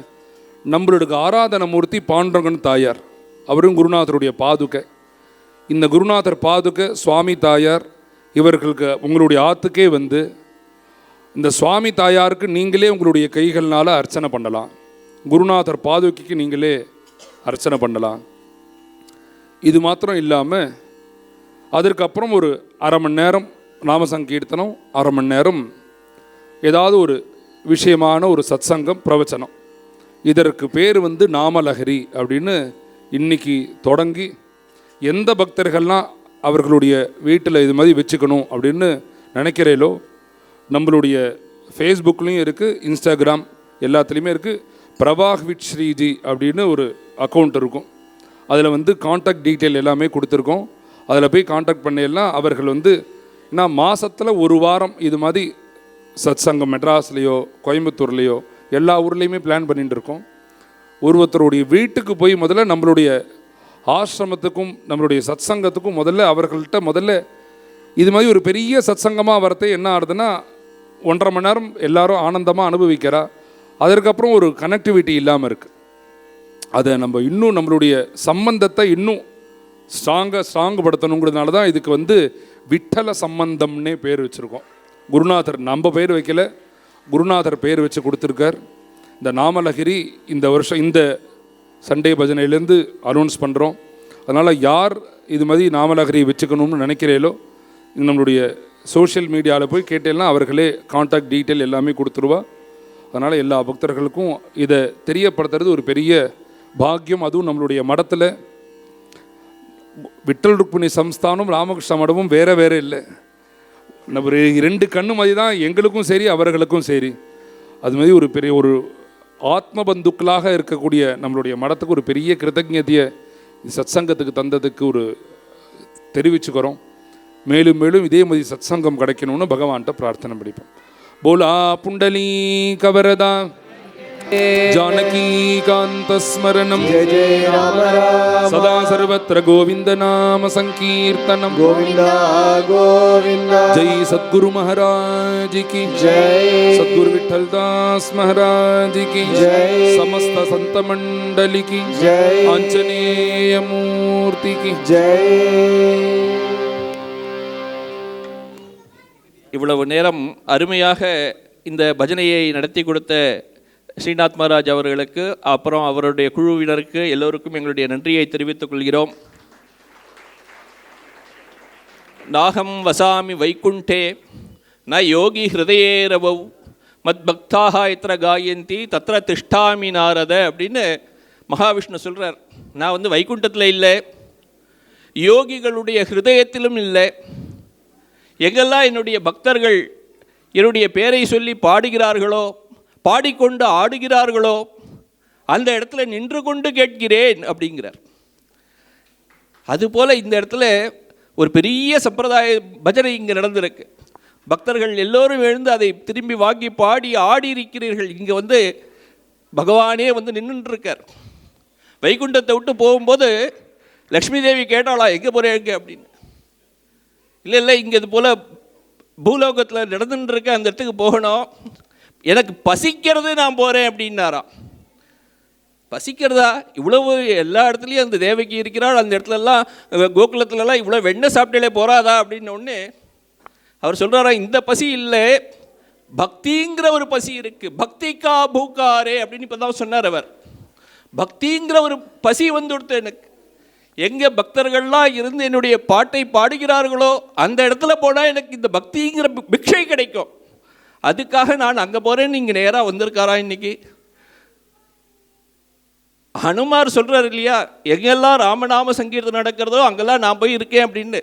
நம்மளுடைய ஆராதன மூர்த்தி பாண்டரங்கன் தாயார், அவரும் குருநாதருடைய பாதுகை. இந்த குருநாதர் பாதுகை சுவாமி தாயார் இவர்களுக்கு உங்களுடைய ஆற்றுக்கே வந்து இந்த சுவாமி தாயாருக்கு நீங்களே உங்களுடைய கைகள்னால் அர்ச்சனை பண்ணலாம். குருநாதர் பாதுகைக்கு நீங்களே அர்ச்சனை பண்ணலாம். இது மாத்திரம் இல்லாமல் அதற்கப்புறம் ஒரு அரை மணி நேரம் நாம சங்கீர்த்தனம், அரை மணி நேரம் ஏதாவது ஒரு விஷயமான ஒரு சத்சங்கம் பிரவச்சனம். இதற்கு பேர் வந்து நாமலஹரி அப்படின்னு இன்னைக்கு தொடங்கி எந்த பக்தர்கள்லாம் அவர்களுடைய வீட்டில் இது மாதிரி வச்சுக்கணும் அப்படின்னு நினைக்கிறீங்களோ, நம்மளுடைய ஃபேஸ்புக்லேயும் இருக்குது, இன்ஸ்டாகிராம் எல்லாத்துலேயுமே இருக்குது. பிரபாக் வித் ஸ்ரீஜி அப்படின்னு ஒரு அக்கௌண்ட் இருக்கும். அதில் வந்து காண்டாக்ட் டீட்டெயில் எல்லாமே கொடுத்துருக்கோம். அதில் போய் காண்டாக்ட் பண்ணிடலாம். அவர்கள் வந்து என்ன மாதத்தில் ஒரு வாரம் இது மாதிரி சத்சங்கம் மெட்ராஸ்லேயோ கோயம்புத்தூர்லேயோ எல்லா ஊர்லேயுமே பிளான் பண்ணிட்டு இருக்கோம். ஒருத்தருடைய வீட்டுக்கு போய் முதல்ல நம்மளுடைய ஆசிரமத்துக்கும் நம்மளுடைய சத்சங்கத்துக்கும் முதல்ல இது மாதிரி ஒரு பெரிய சத்சங்கமாக வரத்தே என்ன ஆகுதுன்னா 1.5 மணி நேரம் எல்லாரும் ஆனந்தமாக அனுபவிக்கிறா. அதற்கப்புறம் ஒரு கனெக்டிவிட்டி இல்லாமல் இருக்குது. அதை நம்ம இன்னும் நம்மளுடைய சம்பந்தத்தை இன்னும் ஸ்ட்ராங்குபடுத்தணுங்கிறதுனால தான் இதுக்கு வந்து விட்டல சம்பந்தம்னே பேர் வச்சுருக்கோம். குருநாதர் நம்ம பேர் வைக்கல, குருநாதர் பேர் வச்சு கொடுத்துருக்கார். இந்த நாமலஹரி இந்த வருஷம் இந்த சண்டே பஜனையிலேருந்து அனௌன்ஸ் பண்ணுறோம். அதனால் யார் இது மாதிரி நாமலஹரி வச்சுக்கணும்னு நினைக்கிறீங்களோ நம்மளுடைய சோஷியல் மீடியாவில் போய் கேட்டேன்னா அவர்களே காண்டாக்ட் டீட்டெயில் எல்லாமே கொடுத்துருவா. அதனால் எல்லா பக்தர்களுக்கும் இதை தெரியப்படுத்துறது ஒரு பெரிய பாக்கியம். அதுவும் நம்மளுடைய மடத்தில் விட்டல் ருக்மிணி சம்ஸ்தானம் ராமகிருஷ்ண மடமும் வேறு இல்லை. நம்ம 2 கண்ணு மாதிரி தான் எங்களுக்கும் சரி அவர்களுக்கும் சரி. அது மாதிரி ஒரு பெரிய ஒரு ஆத்ம பந்துக்களாக இருக்கக்கூடிய நம்மளுடைய மடத்துக்கு ஒரு பெரிய கிருத்தஜ்ஞதையை சத்சங்கத்துக்கு தந்ததுக்கு ஒரு தெரிவிச்சுக்கிறோம். மேலும் மேலும் இதே மாதிரி சத்சங்கம் கிடைக்கணும்னு பகவான்கிட்ட பிரார்த்தனை படிப்போம். போலா புண்டலீ கவரதா जानकी कांत स्मरणं जय जय राम राम सदा सर्वत्र गोविंद नाम संकीर्तनम गोविंदा गोविंदा जय सद्गुरु महाराज की जय सद्गुरु विठल दास महाराज की जय समस्त संत मंडली की जय आंजनेय मूर्ति की जय. இவ்வளவு நேரம் அருமையாக இந்த பஜனையை நடத்தி கொடுத்த ஸ்ரீநாத் மகாராஜ் அவர்களுக்கு, அப்புறம் அவருடைய குழுவினருக்கு எல்லோருக்கும் எங்களுடைய நன்றியை தெரிவித்துக் கொள்கிறோம். நாகம் வசாமி வைகுண்டே ந யோகி ஹிருதயேரவௌ மத் பக்தாக இத்திர காயந்தி தத்ர திஷ்டாமி நாரத அப்படின்னு மகாவிஷ்ணு சொல்கிறார். நான் வந்து வைகுண்டத்தில் இல்லை, யோகிகளுடைய ஹிருதயத்திலும் இல்லை. எங்கெல்லாம் என்னுடைய பக்தர்கள் என்னுடைய பேரை சொல்லி பாடுகிறார்களோ, பாடிக்கொண்டு ஆடுகிறார்களோ, அந்த இடத்துல நின்று கொண்டு கேட்கிறேன் அப்படிங்கிறார். அதுபோல் இந்த இடத்துல ஒரு பெரிய சம்பிரதாய பஜனை இங்கே நடந்திருக்கு. பக்தர்கள் எல்லோரும் எழுந்து அதை திரும்பி வாங்கி பாடி ஆடி இருக்கிறீர்கள். இங்கே வந்து பகவானே வந்து நின்றுருக்கார். வைகுண்டத்தை விட்டு போகும்போது லக்ஷ்மி தேவி கேட்டாளா எங்கே போகிறேங்க அப்படின்னு. இல்லை இங்கே இது போல் பூலோகத்தில் நடந்துட்டு இருக்க அந்த இடத்துக்கு போகணும், எனக்கு பசிக்கிறது, நான் போகிறேன் அப்படின்னாராம். பசிக்கிறதா? இவ்வளவு எல்லா இடத்துலையும் அந்த தேவகி இருக்கிறாள், அந்த இடத்துலலாம் கோகுலத்துலலாம் இவ்வளோ வெண்ணெய் சாப்பிட்டாலே போகாதா அப்படின்னோடனே அவர் சொல்கிறாரா, இந்த பசி இல்லை, பக்திங்கிற ஒரு பசி இருக்குது. பக்திக்கா பூக்காரே அப்படின்னு இப்போ தான் சொன்னார் அவர். பக்திங்கிற ஒரு பசி வந்துடுத்து எனக்கு. எங்கே பக்தர்கள்லாம் இருந்து என்னுடைய பாட்டை பாடுகிறார்களோ அந்த இடத்துல போனால் எனக்கு இந்த பக்திங்கிற பிக்ஷை கிடைக்கும். அதுக்காக நான் அங்கே போகிறேன்னு இங்கே நேராக வந்திருக்காரா இன்னைக்கு. ஹனுமார் சொல்கிறார் இல்லையா, எங்கெல்லாம் ராமநாம சங்கீர்த்தம் நடக்கிறதோ அங்கெல்லாம் நான் போய் இருக்கேன் அப்படின்னு.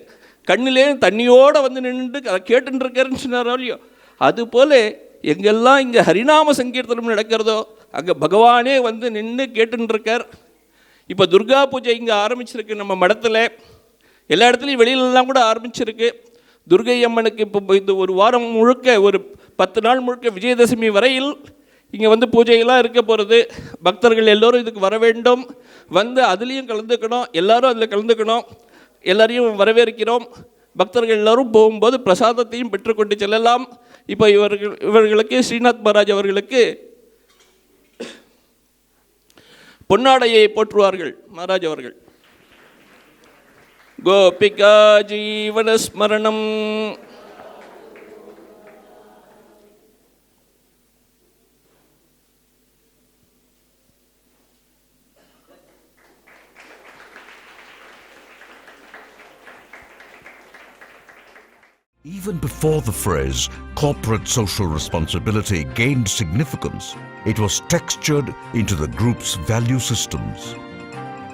கண்ணிலே தண்ணியோடு வந்து நின்று கேட்டுன்னு இருக்கேன்னு சொன்னாரோ இல்லையோ, அதுபோல் எங்கெல்லாம் இங்கே ஹரிநாம சங்கீர்த்தனம் நடக்கிறதோ அங்கே பகவானே வந்து நின்று கேட்டுன்னு இருக்கார். இப்போ துர்கா பூஜை இங்கே ஆரம்பிச்சிருக்கு நம்ம மடத்தில், எல்லா இடத்துலையும் வெளியிலலாம் கூட ஆரம்பிச்சிருக்கு. துர்கை அம்மனுக்கு இப்போ இந்த ஒரு வாரம் முழுக்க, ஒரு 10 நாள் முழுக்க, விஜயதசமி வரையில் இங்கே வந்து பூஜையெல்லாம் இருக்க போகிறது. பக்தர்கள் எல்லோரும் இதுக்கு வர வேண்டும், வந்து அதுலேயும் கலந்துக்கணும், எல்லோரும் அதில் கலந்துக்கணும். எல்லாரையும் வரவேற்கிறோம். பக்தர்கள் எல்லோரும் போகும்போது பிரசாதத்தையும் பெற்றுக்கொண்டு செல்லலாம். இப்போ இவர்களுக்கு ஸ்ரீநாத் மகாராஜ் அவர்களுக்கு பொன்னாடையை போற்றுவார்கள் மகாராஜ் அவர்கள். கோபிகா ஜீவன ஸ்மரணம். Even before the phrase corporate social responsibility gained significance, it was textured into the group's value systems.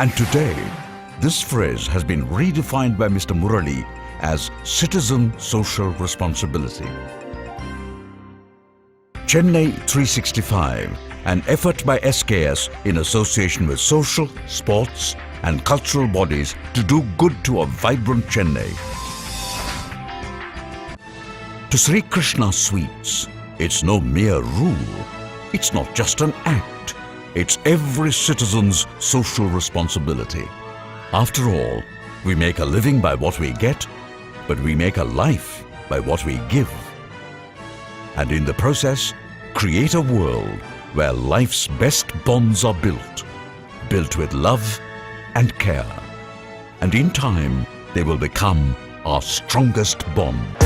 And today, this phrase has been redefined by Mr. Murali as citizen social responsibility. Chennai 365, an effort by SKS in association with social, sports and cultural bodies to do good to a vibrant Chennai. To Sri Krishna Sweets, it's no mere rule. It's not just an act. It's every citizen's social responsibility. After all, we make a living by what we get, but we make a life by what we give. And in the process, create a world where life's best bonds are built with love and care. And in time, they will become our strongest bond.